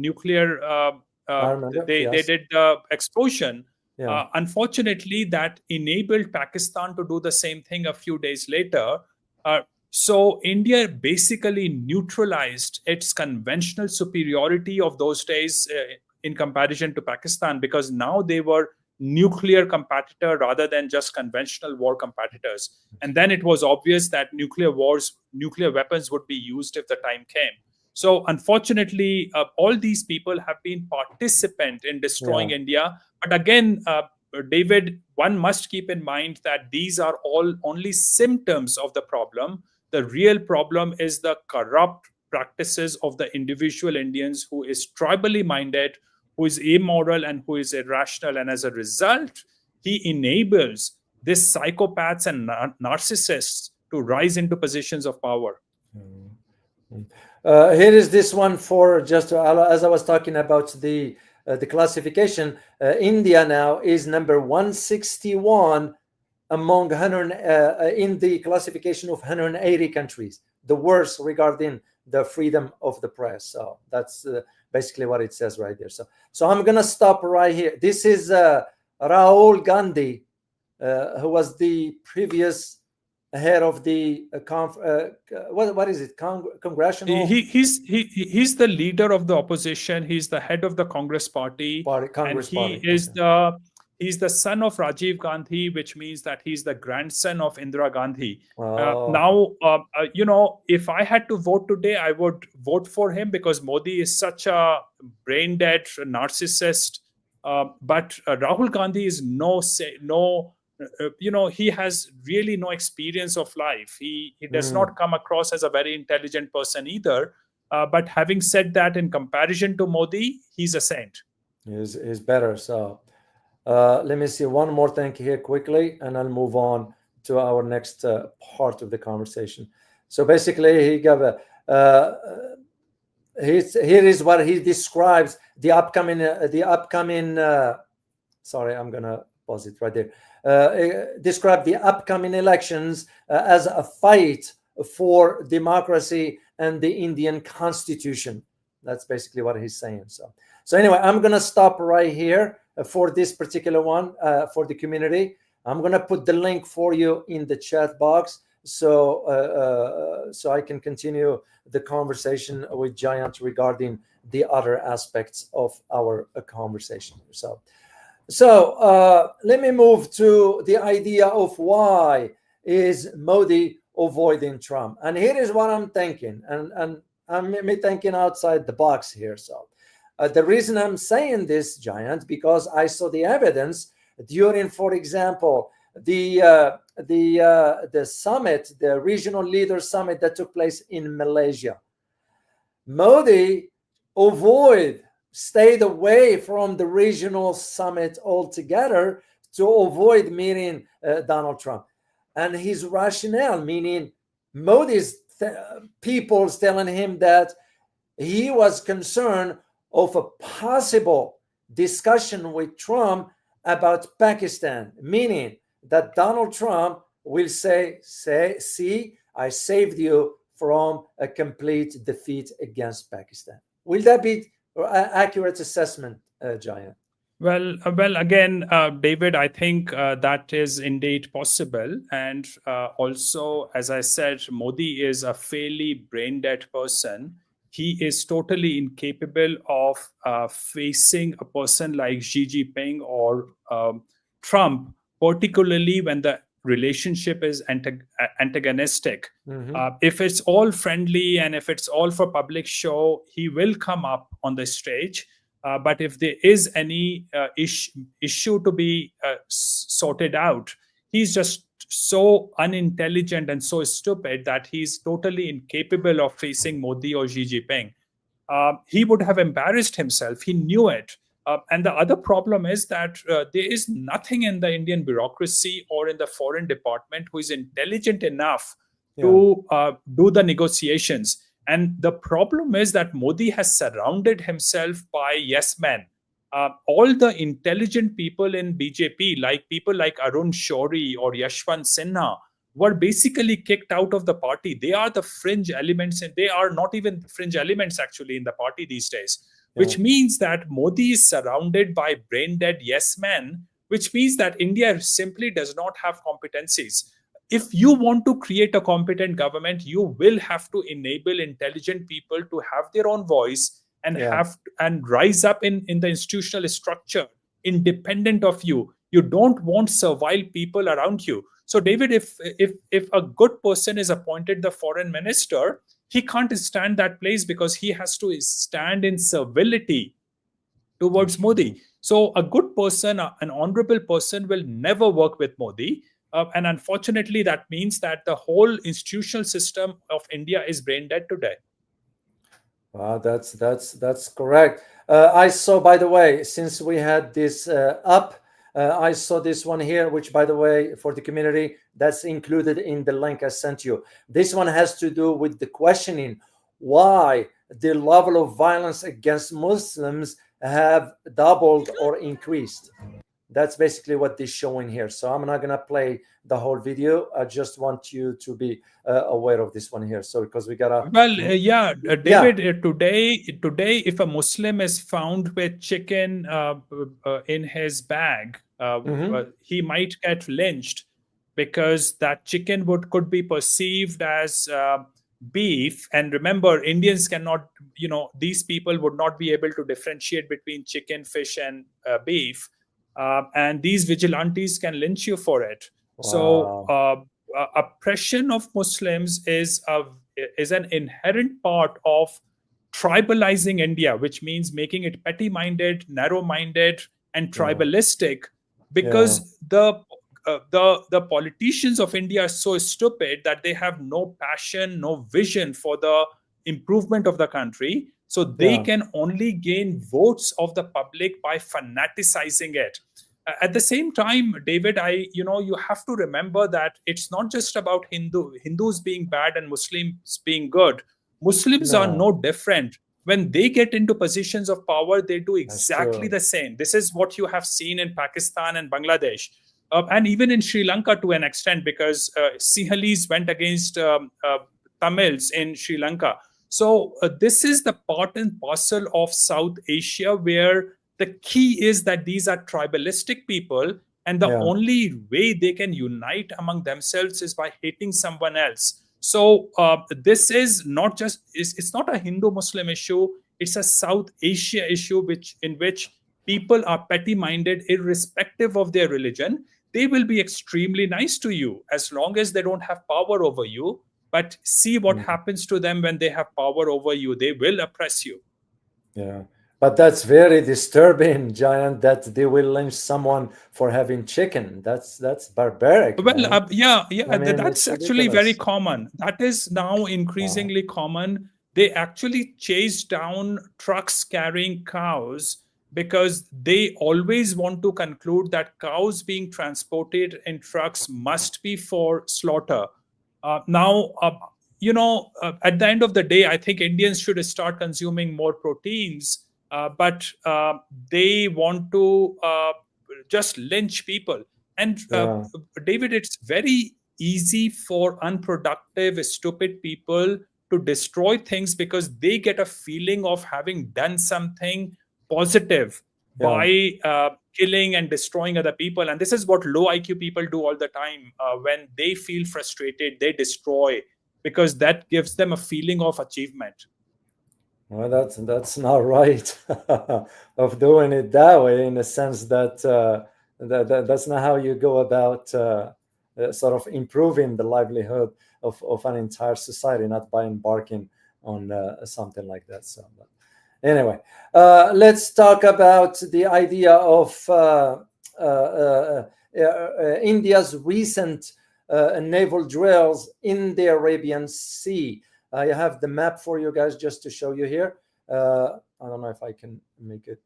I remember. they Yes. did the explosion. Yeah. Unfortunately, that enabled Pakistan to do the same thing a few days later. So India basically neutralized its conventional superiority of those days in comparison to Pakistan, because now they were nuclear competitor rather than just conventional war competitors. And then it was obvious that nuclear weapons would be used if the time came. So unfortunately, all these people have been participant in destroying Yeah. India. But again, David, one must keep in mind that these are all only symptoms of the problem. The real problem is the corrupt practices of the individual Indians who is tribally minded, who is immoral, and who is irrational. And as a result, he enables these psychopaths and narcissists to rise into positions of power. Here is this one for just as I was talking about the classification. India now is number 161 among 100 in the classification of 180 countries, the worst regarding the freedom of the press. So that's basically what it says right there. So I'm gonna stop right here. This is Rahul Gandhi, who was the previous head of the what is it, congressional He's the leader of the opposition. He's the head of the Congress party, party, and Congress party. he's the son of Rajiv Gandhi, which means that he's the grandson of Indira Gandhi. Oh. Now, if I had to vote today, I would vote for him because Modi is such a brain dead narcissist. But Rahul Gandhi is he has really no experience of life. He does not come across as a very intelligent person either. But having said that, in comparison to Modi, he's a saint. Is better. So let me see one more thing here quickly, and I'll move on to our next part of the conversation. So basically, he gave here is what he describes the upcoming. Sorry, I'm gonna pause it right there. Describe the upcoming elections as a fight for democracy and the Indian constitution. That's basically what he's saying. So anyway, I'm gonna stop right here for this particular one for the community. I'm gonna put the link for you in the chat box, so so I can continue the conversation with Jayant regarding the other aspects of our conversation. So let me move to the idea of why is Modi avoiding Trump. And here is what I'm thinking, and I'm thinking outside the box here. So the reason I'm saying this, Jayant, because I saw the evidence during, for example, the summit, the regional leaders summit that took place in Malaysia. Modi stayed away from the regional summit altogether to avoid meeting Donald Trump. And his rationale, meaning Modi's people's telling him that he was concerned of a possible discussion with Trump about Pakistan, meaning that Donald Trump will say, see, I saved you from a complete defeat against Pakistan. Will that be an accurate assessment, Jayant? Well, again, David, I think that is indeed possible. And also, as I said, Modi is a fairly brain dead person. He is totally incapable of facing a person like Xi Jinping or Trump, particularly when the relationship is antagonistic. If it's all friendly and if it's all for public show, he will come up on the stage. But if there is any issue to be sorted out, he's just so unintelligent and so stupid that he's totally incapable of facing Modi or Xi Jinping. He would have embarrassed himself. He knew it. And the other problem is that there is nothing in the Indian bureaucracy or in the foreign department who is intelligent enough to do the negotiations. And the problem is that Modi has surrounded himself by yes men. All the intelligent people in BJP, like people like Arun Shourie or Yashwant Sinha, were basically kicked out of the party. They are the fringe elements, and they are not even fringe elements actually in the party these days, which means that Modi is surrounded by brain dead yes men, which means that India simply does not have competencies. If you want to create a competent government, you will have to enable intelligent people to have their own voice and and rise up in the institutional structure independent of you. You don't want servile people around you. So, David, if a good person is appointed the foreign minister, he can't stand that place because he has to stand in servility towards Modi. So a good person, an honorable person will never work with Modi. And unfortunately, that means that the whole institutional system of India is brain dead today. Wow, that's correct. I saw, by the way, since we had this up, I saw this one here, which, by the way, for the community, that's included in the link I sent you. This one has to do with the questioning why the level of violence against Muslims have doubled or increased. That's basically what this showing here. So I'm not gonna play the whole video. I just want you to be aware of this one here. So because we gotta. David. Today, if a Muslim is found with chicken in his bag, he might get lynched because that chicken could be perceived as beef. And remember, Indians cannot. These people would not be able to differentiate between chicken, fish, and beef. And these vigilantes can lynch you for it. Wow. So oppression of Muslims is an inherent part of tribalizing India, which means making it petty-minded, narrow-minded, and tribalistic. Because the politicians of India are so stupid that they have no passion, no vision for the improvement of the country. So they can only gain votes of the public by fanaticizing it. At the same time, David, you have to remember that it's not just about Hindus being bad and Muslims being good. Muslims are no different. When they get into positions of power, they do exactly the same. This is what you have seen in Pakistan and Bangladesh. And even in Sri Lanka to an extent, because Sinhalese went against Tamils in Sri Lanka. So this is the part and parcel of South Asia, where the key is that these are tribalistic people, and the Yeah. only way they can unite among themselves is by hating someone else. So this is not just, it's not a Hindu Muslim issue, it's a South Asia issue, in which people are petty minded irrespective of their religion. They will be extremely nice to you as long as they don't have power over you, but see what Mm. happens to them when they have power over you. They will oppress you. Yeah. But that's very disturbing, Giant, that they will lynch someone for having chicken. That's barbaric, Well, man. yeah, I mean, that's it's actually very ridiculous. common. That is now Wow. increasingly common. They actually chase down trucks carrying cows because they always want to conclude that cows being transported in trucks must be for slaughter. Now, at the end of the day, I think Indians should start consuming more proteins, but they want to just lynch people. And Yeah. David, it's very easy for unproductive, stupid people to destroy things because they get a feeling of having done something positive Yeah. by killing and destroying other people. And this is what low IQ people do all the time. When they feel frustrated, they destroy because that gives them a feeling of achievement. Well, that's not right of doing it that way. In a sense that, that's not how you go about sort of improving the livelihood of an entire society, not by embarking on something like that. So, but anyway, let's talk about the idea of India's recent naval drills in the Arabian Sea. I have the map for you guys just to show you here. I don't know if I can make it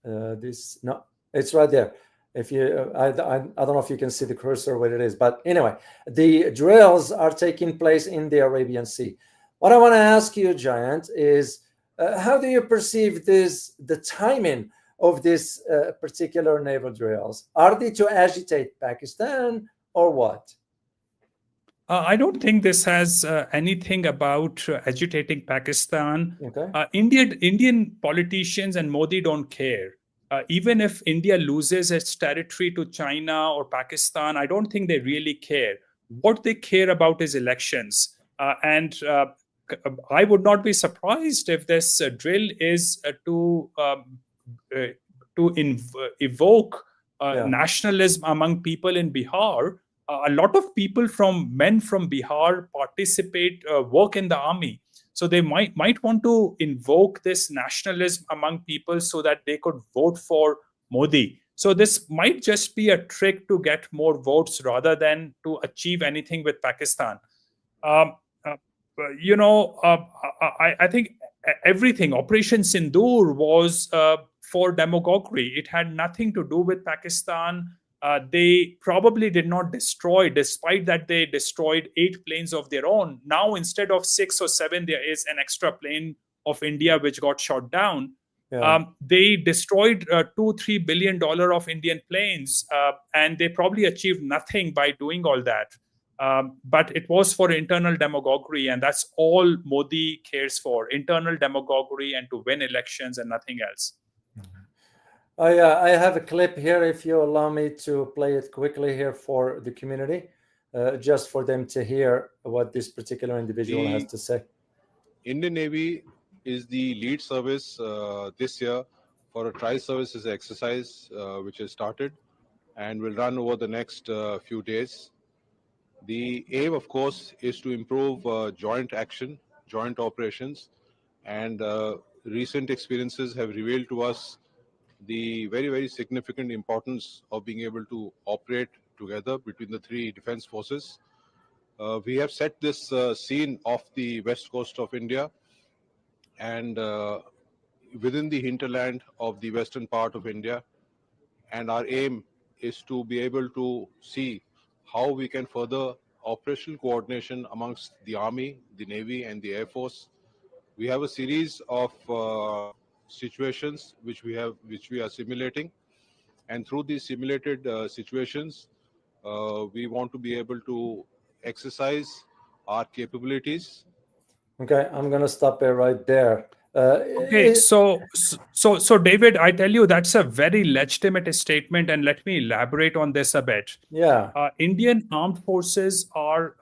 this. No, it's right there. If you, I don't know if you can see the cursor where it is, but anyway, the drills are taking place in the Arabian Sea. What I want to ask you, Giant, is how do you perceive the timing of this particular naval drills? Are they to agitate Pakistan or what? I don't think this has anything about agitating Pakistan. Okay. Indian politicians and Modi don't care. Even if India loses its territory to China or Pakistan, I don't think they really care. What they care about is elections. I would not be surprised if this drill is uh, evoke Yeah. nationalism among people in Bihar. A lot of people from men from Bihar participate, work in the army. So they might want to invoke this nationalism among people so that they could vote for Modi. So this might just be a trick to get more votes rather than to achieve anything with Pakistan. Um, uh, I think everything, Operation Sindoor was for demagoguery. It had nothing to do with Pakistan. They probably did not destroy, despite that they destroyed 8 planes of their own. Now, instead of 6 or 7, there is an extra plane of India which got shot down. Yeah. They destroyed $2-3 billion of Indian planes, and they probably achieved nothing by doing all that. But it was for internal demagoguery, and that's all Modi cares for: internal demagoguery and to win elections and nothing else. I have a clip here. If you allow me to play it quickly here for the community, just for them to hear what this particular individual has The to say. Indian Navy is the lead service this year for a tri-services exercise which has started and will run over the next few days. The aim, of course, is to improve joint action, joint operations, and recent experiences have revealed to us the very, very significant importance of being able to operate together between the three defense forces. We have set this scene off the west coast of India and within the hinterland of the western part of India. And our aim is to be able to see how we can further operational coordination amongst the Army, the Navy, and the Air Force. We have a series of situations which we are simulating, and through these simulated situations, we want to be able to exercise our capabilities. Okay, I'm going to stop it right there. Okay, so David, I tell you that's a very legitimate statement, and let me elaborate on this a bit. Yeah. Indian armed forces are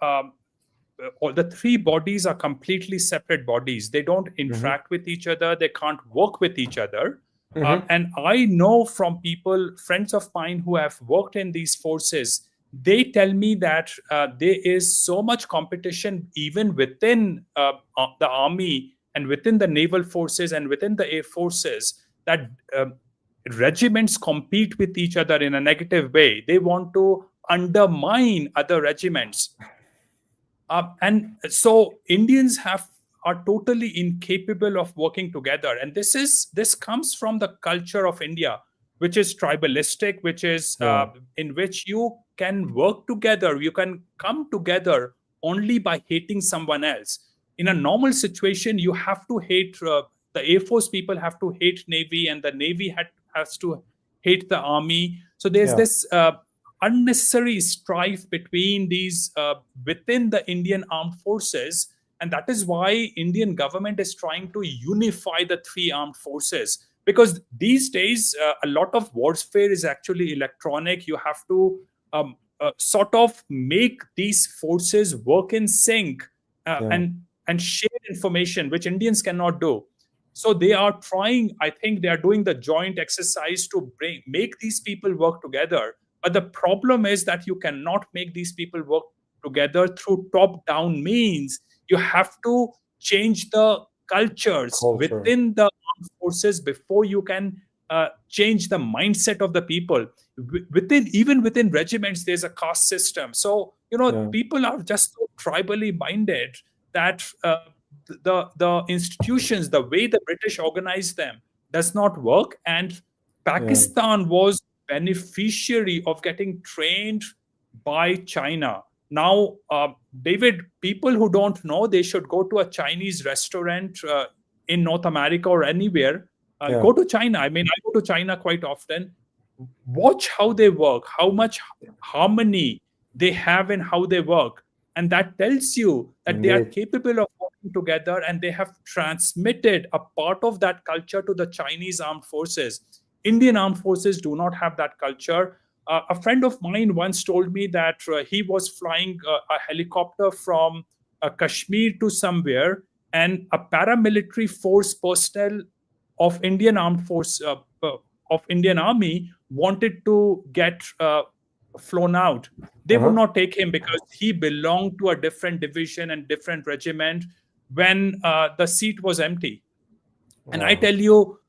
all the three bodies are completely separate bodies. They don't interact with each other. They can't work with each other. And I know from people, friends of mine who have worked in these forces, they tell me that there is so much competition even within the army and within the naval forces and within the air forces that regiments compete with each other in a negative way. They want to undermine other regiments. And so Indians are totally incapable of working together, and this comes from the culture of India, which is tribalistic, which is Yeah. in which you can work together, you can come together only by hating someone else. In a normal situation, you have to hate the Air Force people have to hate Navy, and the Navy has to hate the Army. So there's Yeah. this unnecessary strife between these within the Indian armed forces, and that is why Indian government is trying to unify the three armed forces, because these days a lot of warfare is actually electronic. You have to sort of make these forces work in sync Yeah. and share information, which Indians cannot do. So they are trying, I think they are doing the joint exercise to make these people work together. But the problem is that you cannot make these people work together through top down means. You have to change the cultures Culture. within the armed forces before you can change the mindset of the people. Even within regiments, there's a caste system. So, Yeah. people are just so tribally minded that the institutions, the way the British organized them, does not work. And Yeah. Pakistan was beneficiary of getting trained by China. Now, David, people who don't know, they should go to a Chinese restaurant in North America or anywhere. Yeah. Go to China. I mean, I go to China quite often. Watch how they work, how much harmony they have in how they work. And that tells you that they are Indeed. capable of working together, and they have transmitted a part of that culture to the Chinese armed forces. Indian armed forces do not have that culture. A friend of mine once told me that he was flying a helicopter from Kashmir to somewhere, and a paramilitary force personnel of Indian armed force of Indian Army wanted to get flown out. They would not take him because he belonged to a different division and different regiment when the seat was empty. And I Wow. tell you,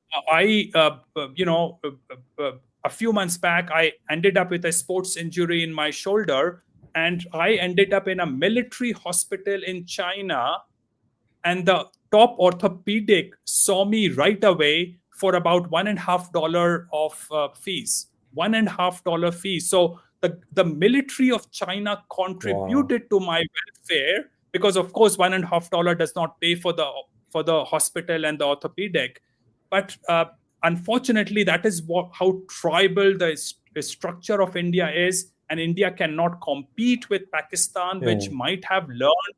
a few months back, I ended up with a sports injury in my shoulder, and I ended up in a military hospital in China, and the top orthopedic saw me right away for about $1.50 of fees. $1.50 fees. So the military of China Wow. contributed to my welfare, because of course $1.50 does not pay for the hospital and the orthopedic. But unfortunately, that is how tribal the structure of India is, and India cannot compete with Pakistan, Yeah. which might have learned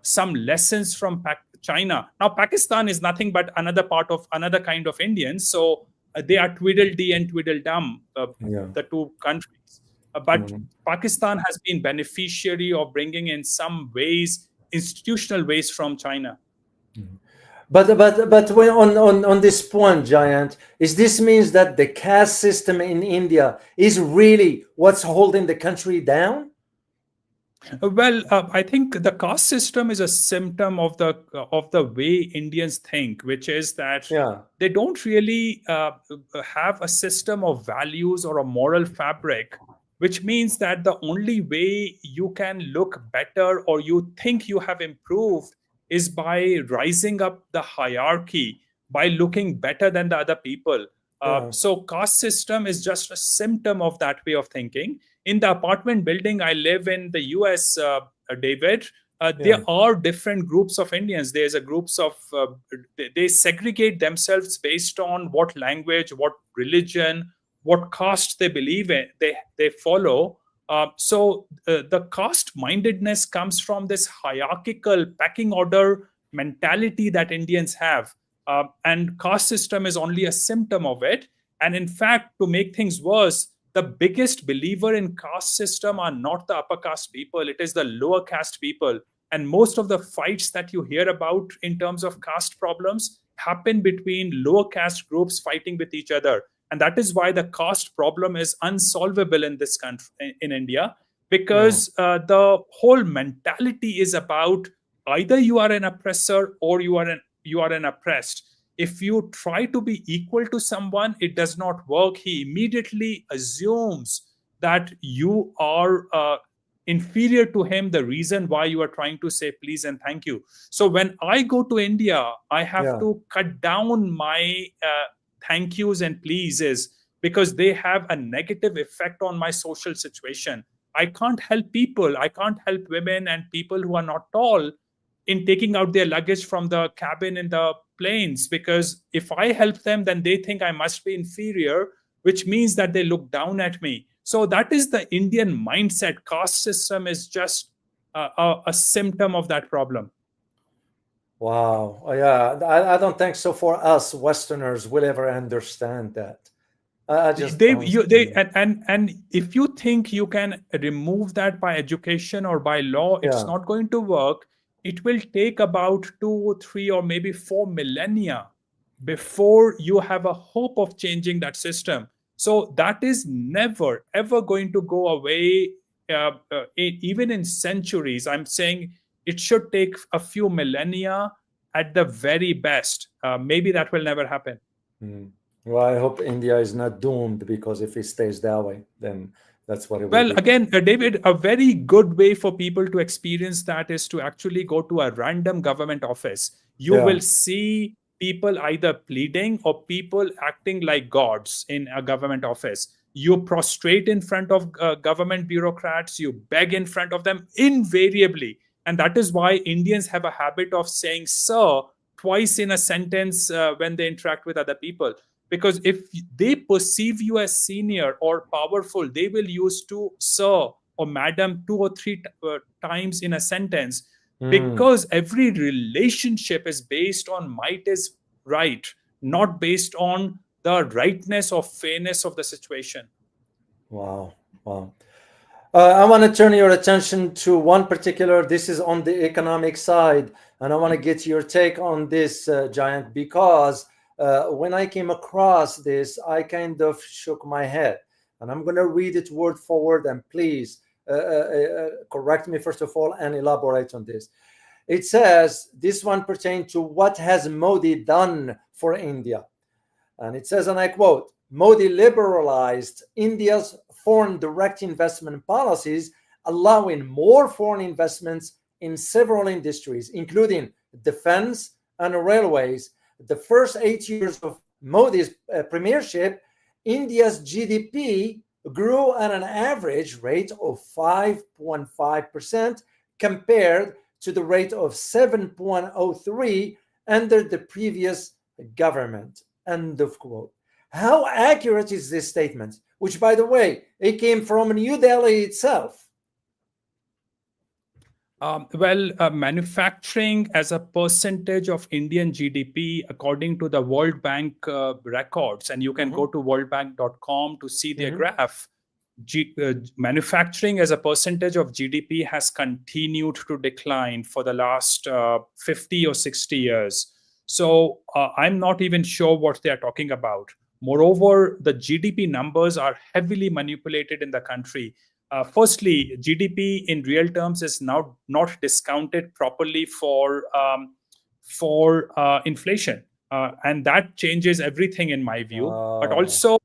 some lessons from China. Now, Pakistan is nothing but another part of another kind of Indians. So they are Tweedledee and Tweedledum, Yeah. the two countries. But Mhm. Pakistan has been beneficiary of bringing in some ways, institutional ways from China. But when on this point, Giant, is this means that the caste system in India is really what's holding the country down? Well, I think the caste system is a symptom of the way Indians think, which is that Yeah. they don't really have a system of values or a moral fabric, which means that the only way you can look better or you think you have improved is by rising up the hierarchy, by looking better than the other people. Yeah. So caste system is just a symptom of that way of thinking. In the apartment building I live in the US, David, Yeah. there are different groups of Indians. There's a groups of they segregate themselves based on what language, what religion, what caste they believe in, they follow. So the caste mindedness comes from this hierarchical pecking order mentality that Indians have. And caste system is only a symptom of it. And in fact, to make things worse, the biggest believer in caste system are not the upper caste people, it is the lower caste people. And most of the fights that you hear about in terms of caste problems happen between lower caste groups fighting with each other. And that is why the caste problem is unsolvable in this country, in India, Yeah. because the whole mentality is about either you are an oppressor or you are an oppressed. If you try to be equal to someone, it does not work. He immediately assumes that you are inferior to him, the reason why you are trying to say please and thank you. So when I go to India, I have Yeah. to cut down my thank yous and pleases, because they have a negative effect on my social situation. I can't help people, I can't help women and people who are not tall in taking out their luggage from the cabin in the planes, because if I help them, then they think I must be inferior, which means that they look down at me. So that is the Indian mindset. Caste system is just a symptom of that problem. Wow. Oh, yeah. I don't think so for us Westerners will ever understand that. I just They don't you they see. and if you think you can remove that by education or by law, it's Yeah. not going to work. It will take about 2 or 3 or maybe 4 millennia before you have a hope of changing that system. So that is never ever going to go away, even in centuries. I'm saying it should take a few millennia at the very best. Maybe that will never happen. Mm. Well, I hope India is not doomed, because if it stays that way, then that's what it will Well, be. again, David, a very good way for people to experience that is to actually go to a random government office. You Yeah. will see people either pleading or people acting like gods in a government office. You prostrate in front of government bureaucrats, you beg in front of them invariably. And that is why Indians have a habit of saying sir twice in a sentence when they interact with other people, because if they perceive you as senior or powerful, they will use to sir or madam 2 or 3 times in a sentence, Mm. because every relationship is based on might is right, not based on the rightness or fairness of the situation. Wow. Wow. I want to turn your attention to one particular. This is on the economic side, and I want to get your take on this, Giant, because when I came across this, I kind of shook my head, and I'm going to read it word for word. And please correct me first of all and elaborate on this. It says this one pertains to what has Modi done for India. And it says, and I quote, Modi liberalized India's foreign direct investment policies, allowing more foreign investments in several industries, including defense and railways. The first 8 years of Modi's premiership, India's GDP grew at an average rate of 5.5% compared to the rate of 7.03 under the previous government. End of quote. How accurate is this statement? Which, by the way, it came from New Delhi itself. Manufacturing as a percentage of Indian GDP, according to the World Bank records, and you can go to worldbank.com to see their graph. Manufacturing as a percentage of GDP has continued to decline for the last 50 or 60 years. So I'm not even sure what they are talking about. Moreover, the GDP numbers are heavily manipulated in the country. Firstly, GDP in real terms is now not discounted properly for inflation, and that changes everything in my view. But also,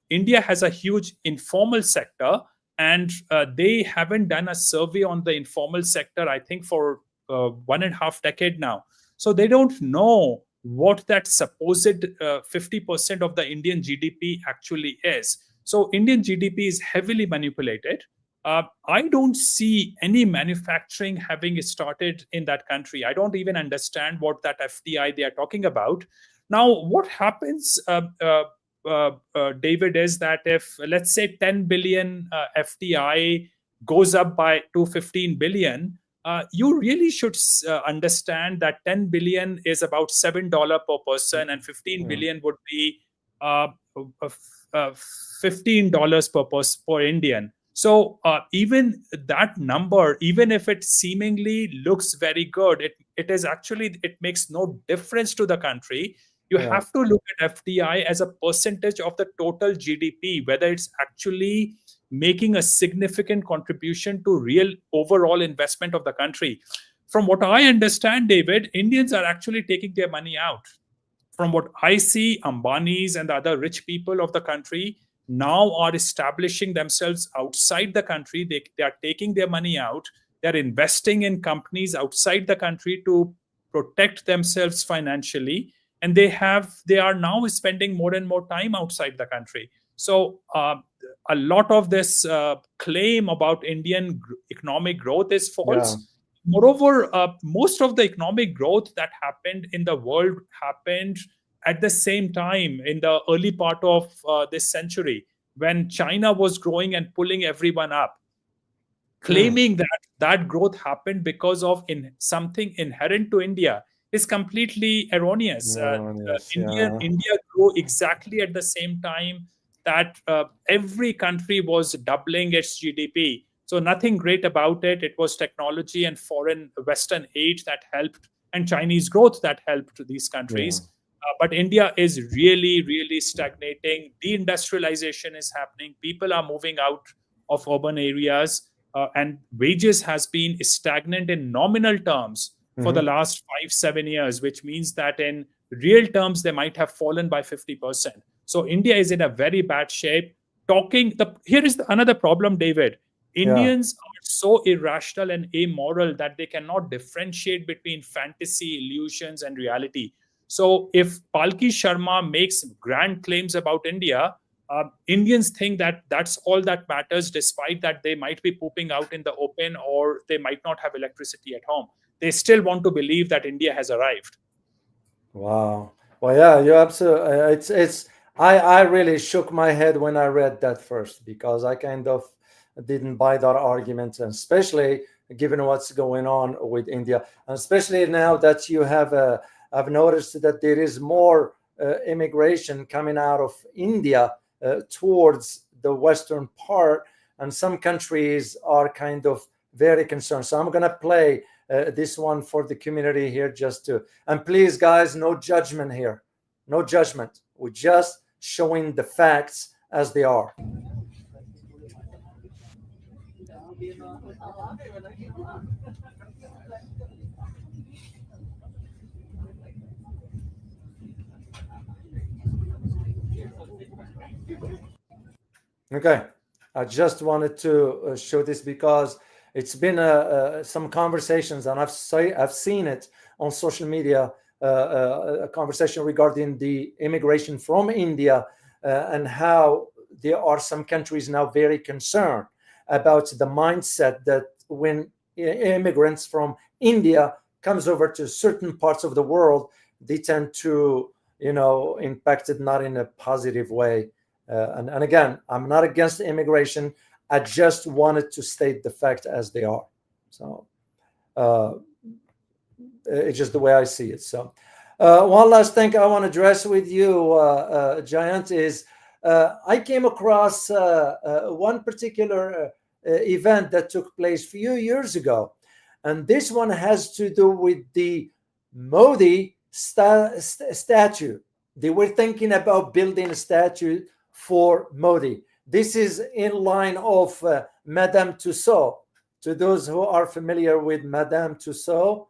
India has a huge informal sector, and they haven't done a survey on the informal sector, I think, for 1.5 decade now. So they don't know what that supposed 50% of the Indian GDP actually is. So Indian GDP is heavily manipulated. I don't see any manufacturing having started in that country. I don't even understand what that FDI they are talking about. Now, what happens, David, is that if, let's say, 10 billion FDI goes up by to 15 billion, you really should understand that 10 billion is about $7 per person, and 15 billion would be uh, $15 per Indian. So even that number, even if it seemingly looks very good, it is actually, it makes no difference to the country. You have to look at FDI as a percentage of the total GDP, whether it's actually making a significant contribution to real overall investment of the country. From what I understand, David, Indians are actually taking their money out. From what I see, Ambanis and the other rich people of the country now are establishing themselves outside the country. They are taking their money out. They're investing in companies outside the country to protect themselves financially. And they are now spending more and more time outside the country. So a lot of this claim about Indian economic growth is false. Moreover, most of the economic growth that happened in the world happened at the same time in the early part of this century, when China was growing and pulling everyone up. Claiming that that growth happened because of something inherent to India is completely erroneous. India grew exactly at the same time that every country was doubling its GDP. So nothing great about it. It was technology and foreign Western aid that helped, and Chinese growth that helped these countries. But India is really, really stagnating. Deindustrialization is happening. People are moving out of urban areas. And wages has been stagnant in nominal terms for the last 5-7 years, which means that in real terms they might have fallen by 50%. So India is in a very bad shape. Here is another problem, David. Indians are so irrational and amoral that they cannot differentiate between fantasy, illusions, and reality. So if Palki Sharma makes grand claims about India, Indians think that that's all that matters, despite that they might be pooping out in the open or they might not have electricity at home. They still want to believe that India has arrived. Wow. Well, yeah, you're absolutely. I really shook my head when I read that first, because I kind of didn't buy that argument, and especially given what's going on with India, and especially now that you have. I've noticed that there is more immigration coming out of India towards the western part, and some countries are kind of very concerned. So I'm going to play this one for the community here, and please, guys, no judgment here. No judgment. We're just showing the facts as they are. Okay, I just wanted to show this because it's been some conversations, and I've seen it on social media, a conversation regarding the immigration from India and how there are some countries now very concerned about the mindset that when immigrants from India comes over to certain parts of the world, they tend to, impact it not in a positive way. And again, I'm not against immigration. I just wanted to state the fact as they are. So it's just the way I see it. So one last thing I want to address with you, Jayant, is I came across one particular event that took place a few years ago. And this one has to do with the Modi statue. They were thinking about building a statue for Modi. This is in line of Madame Tussauds. To those who are familiar with Madame Tussauds,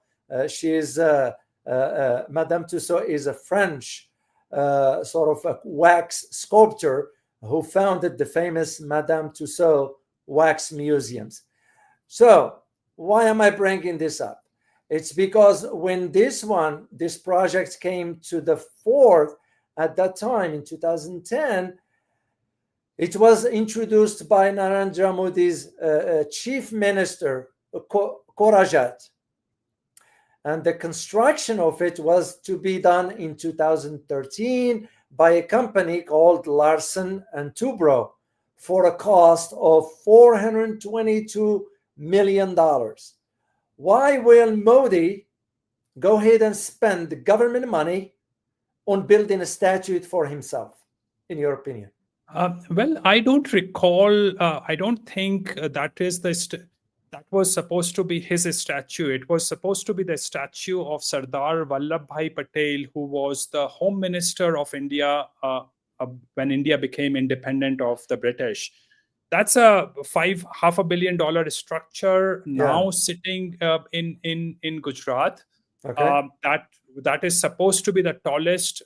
Madame Tussauds is a French sort of a wax sculptor who founded the famous Madame Tussauds wax museums. So why am I bringing this up? It's because when this project came to the fore at that time in 2010, it was introduced by Narendra Modi's chief minister, Korajat. And the construction of it was to be done in 2013 by a company called Larsen and Toubro for a cost of $422 million. why will Modi go ahead and spend the government money on building a statue for himself, in your opinion? Well, I don't recall. I don't think that was supposed to be his statue. It was supposed to be the statue of Sardar Vallabhbhai Patel, who was the Home Minister of India when India became independent of the British. That's a $500 million structure now Yeah. sitting in Gujarat. Okay. That is supposed to be the tallest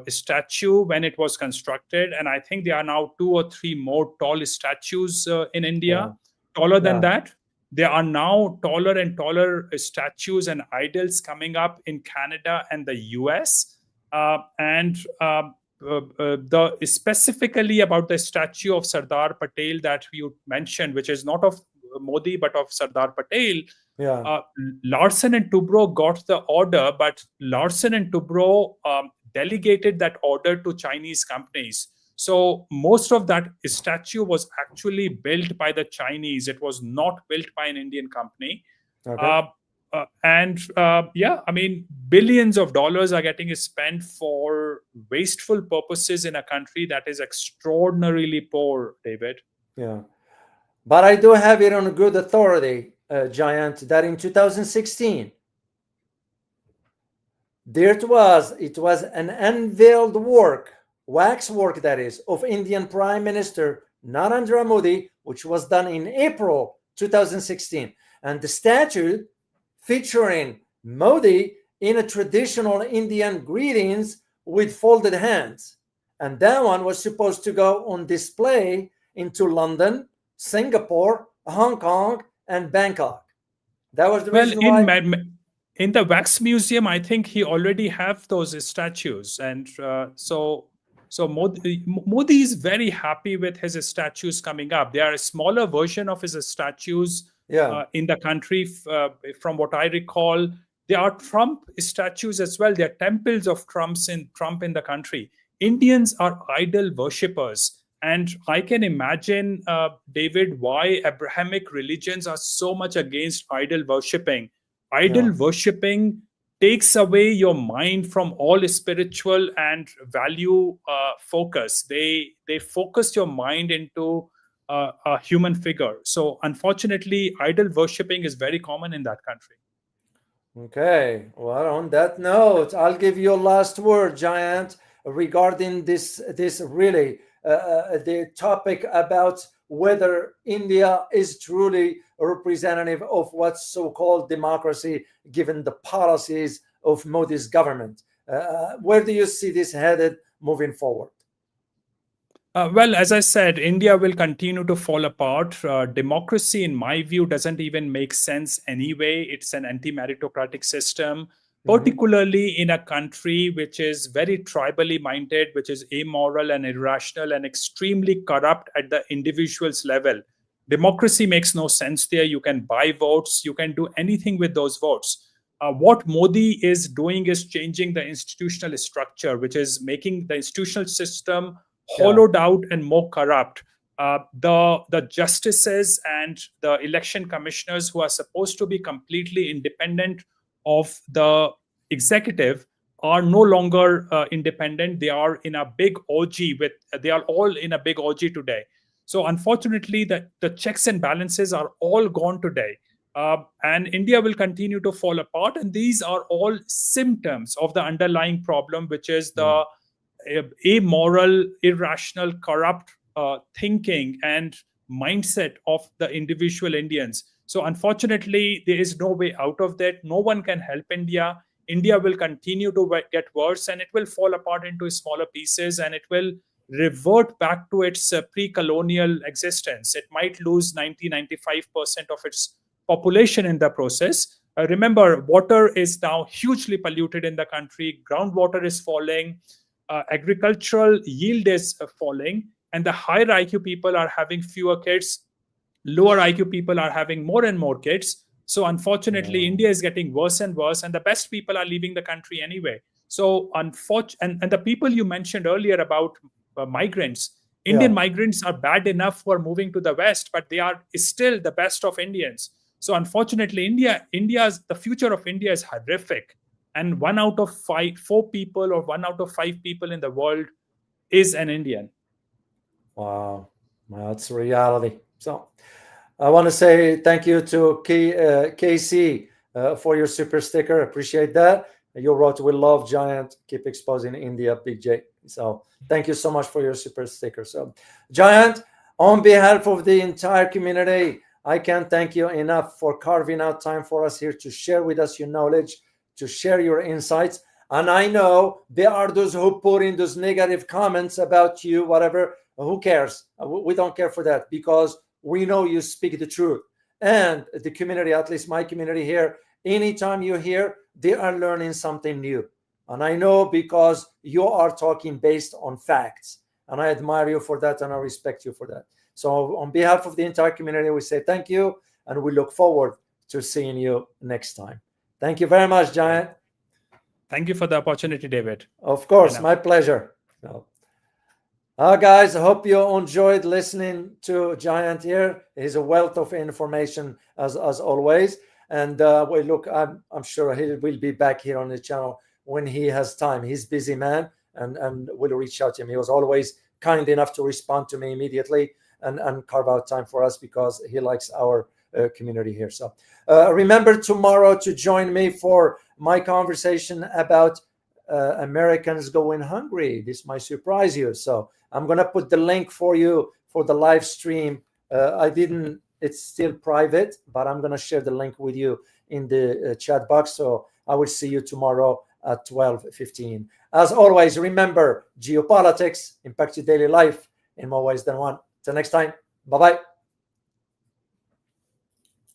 statue when it was constructed, and I think there are now 2 or 3 more tall statues in India, Yeah. taller than Yeah. that. There are now taller and taller statues and idols coming up in Canada and the US, and the specifically about the statue of Sardar Patel that you mentioned, which is not of Modi but of Sardar Patel. Yeah. Larsen and Toubro got the order, but Larsen and Toubro delegated that order to Chinese companies. So most of that statue was actually built by the Chinese. It was not built by an Indian company. Okay. Yeah, I mean, billions of dollars are getting spent for wasteful purposes in a country that is extraordinarily poor, David. Yeah. But I do have it on good authority, Jayant, that in 2016, it was an unveiled work, wax work that is, of Indian Prime Minister Narendra Modi, which was done in April 2016. And the statue featuring Modi in a traditional Indian greetings with folded hands. And that one was supposed to go on display into London, Singapore, Hong Kong, and Bangkok. That was the Well, reason why. in the wax museum, I think he already have those statues, and so Modi is very happy with his statues coming up. They are a smaller version of his statues Yeah. in the country. From what I recall, there are Trump statues as well. There are temples of Trump in the country. Indians are idol worshippers. And I can imagine, David, why Abrahamic religions are so much against idol worshipping. Idol Yeah. worshipping takes away your mind from all spiritual and value focus. They focus your mind into a human figure. So unfortunately, idol worshipping is very common in that country. Okay. Well, on that note, I'll give you a last word, Jayant, regarding this really the topic about whether India is truly a representative of what's so-called democracy, given the policies of Modi's government. Where do you see this headed moving forward? Well, as I said, India will continue to fall apart. Democracy, in my view, doesn't even make sense anyway. It's an anti-meritocratic system, particularly in a country which is very tribally minded, which is amoral and irrational and extremely corrupt at the individual's level. Democracy makes no sense there. You can buy votes. You can do anything with those votes. What Modi is doing is changing the institutional structure, which is making the institutional system hollowed out and more corrupt. The justices and the election commissioners, who are supposed to be completely independent of the executive, are no longer independent. They are in a big orgy they are all in a big orgy today. So unfortunately, the checks and balances are all gone today. And India will continue to fall apart. And these are all symptoms of the underlying problem, which is the amoral, irrational, corrupt thinking and mindset of the individual Indians. So unfortunately, there is no way out of that. No one can help India. India will continue to get worse, and it will fall apart into smaller pieces, and it will revert back to its pre-colonial existence. It might lose 90-95% of its population in the process. Remember, water is now hugely polluted in the country. Groundwater is falling. Agricultural yield is falling, and the higher IQ people are having fewer kids. Lower IQ people are having more and more kids. So unfortunately, India is getting worse and worse, and the best people are leaving the country anyway. So unfortunately, and the people you mentioned earlier about migrants, Indian migrants are bad enough for moving to the West, but they are still the best of Indians. So unfortunately, the future of India is horrific. And 4 people or 1 out of 5 people in the world is an Indian. Wow, that's reality. So I want to say thank you to KC for your super sticker. Appreciate that. You wrote, "We love Jayant. Keep exposing India, Big J." So thank you so much for your super sticker. So Jayant, on behalf of the entire community, I can't thank you enough for carving out time for us here to share with us your knowledge, to share your insights. And I know there are those who put in those negative comments about you, whatever. Who cares? We don't care for that, because we know you speak the truth. And the community, at least my community here, anytime you're here, they are learning something new. And I know, because you are talking based on facts. And I admire you for that, and I respect you for that. So on behalf of the entire community, we say thank you, and we look forward to seeing you next time. Thank you very much, Jayant. Thank you for the opportunity, David. Of course, my pleasure. Guys, I hope you enjoyed listening to Jayant here. He's a wealth of information as always. And I'm sure he will be back here on the channel when he has time. He's a busy man, and we'll reach out to him. He was always kind enough to respond to me immediately and carve out time for us, because he likes our community here. So remember tomorrow to join me for my conversation about Americans going hungry. This might surprise you. So I'm going to put the link for you for the live stream. It's still private, but I'm going to share the link with you in the chat box. So I will see you tomorrow at 12:15. As always, remember, geopolitics impact your daily life in more ways than one. Till next time, bye-bye.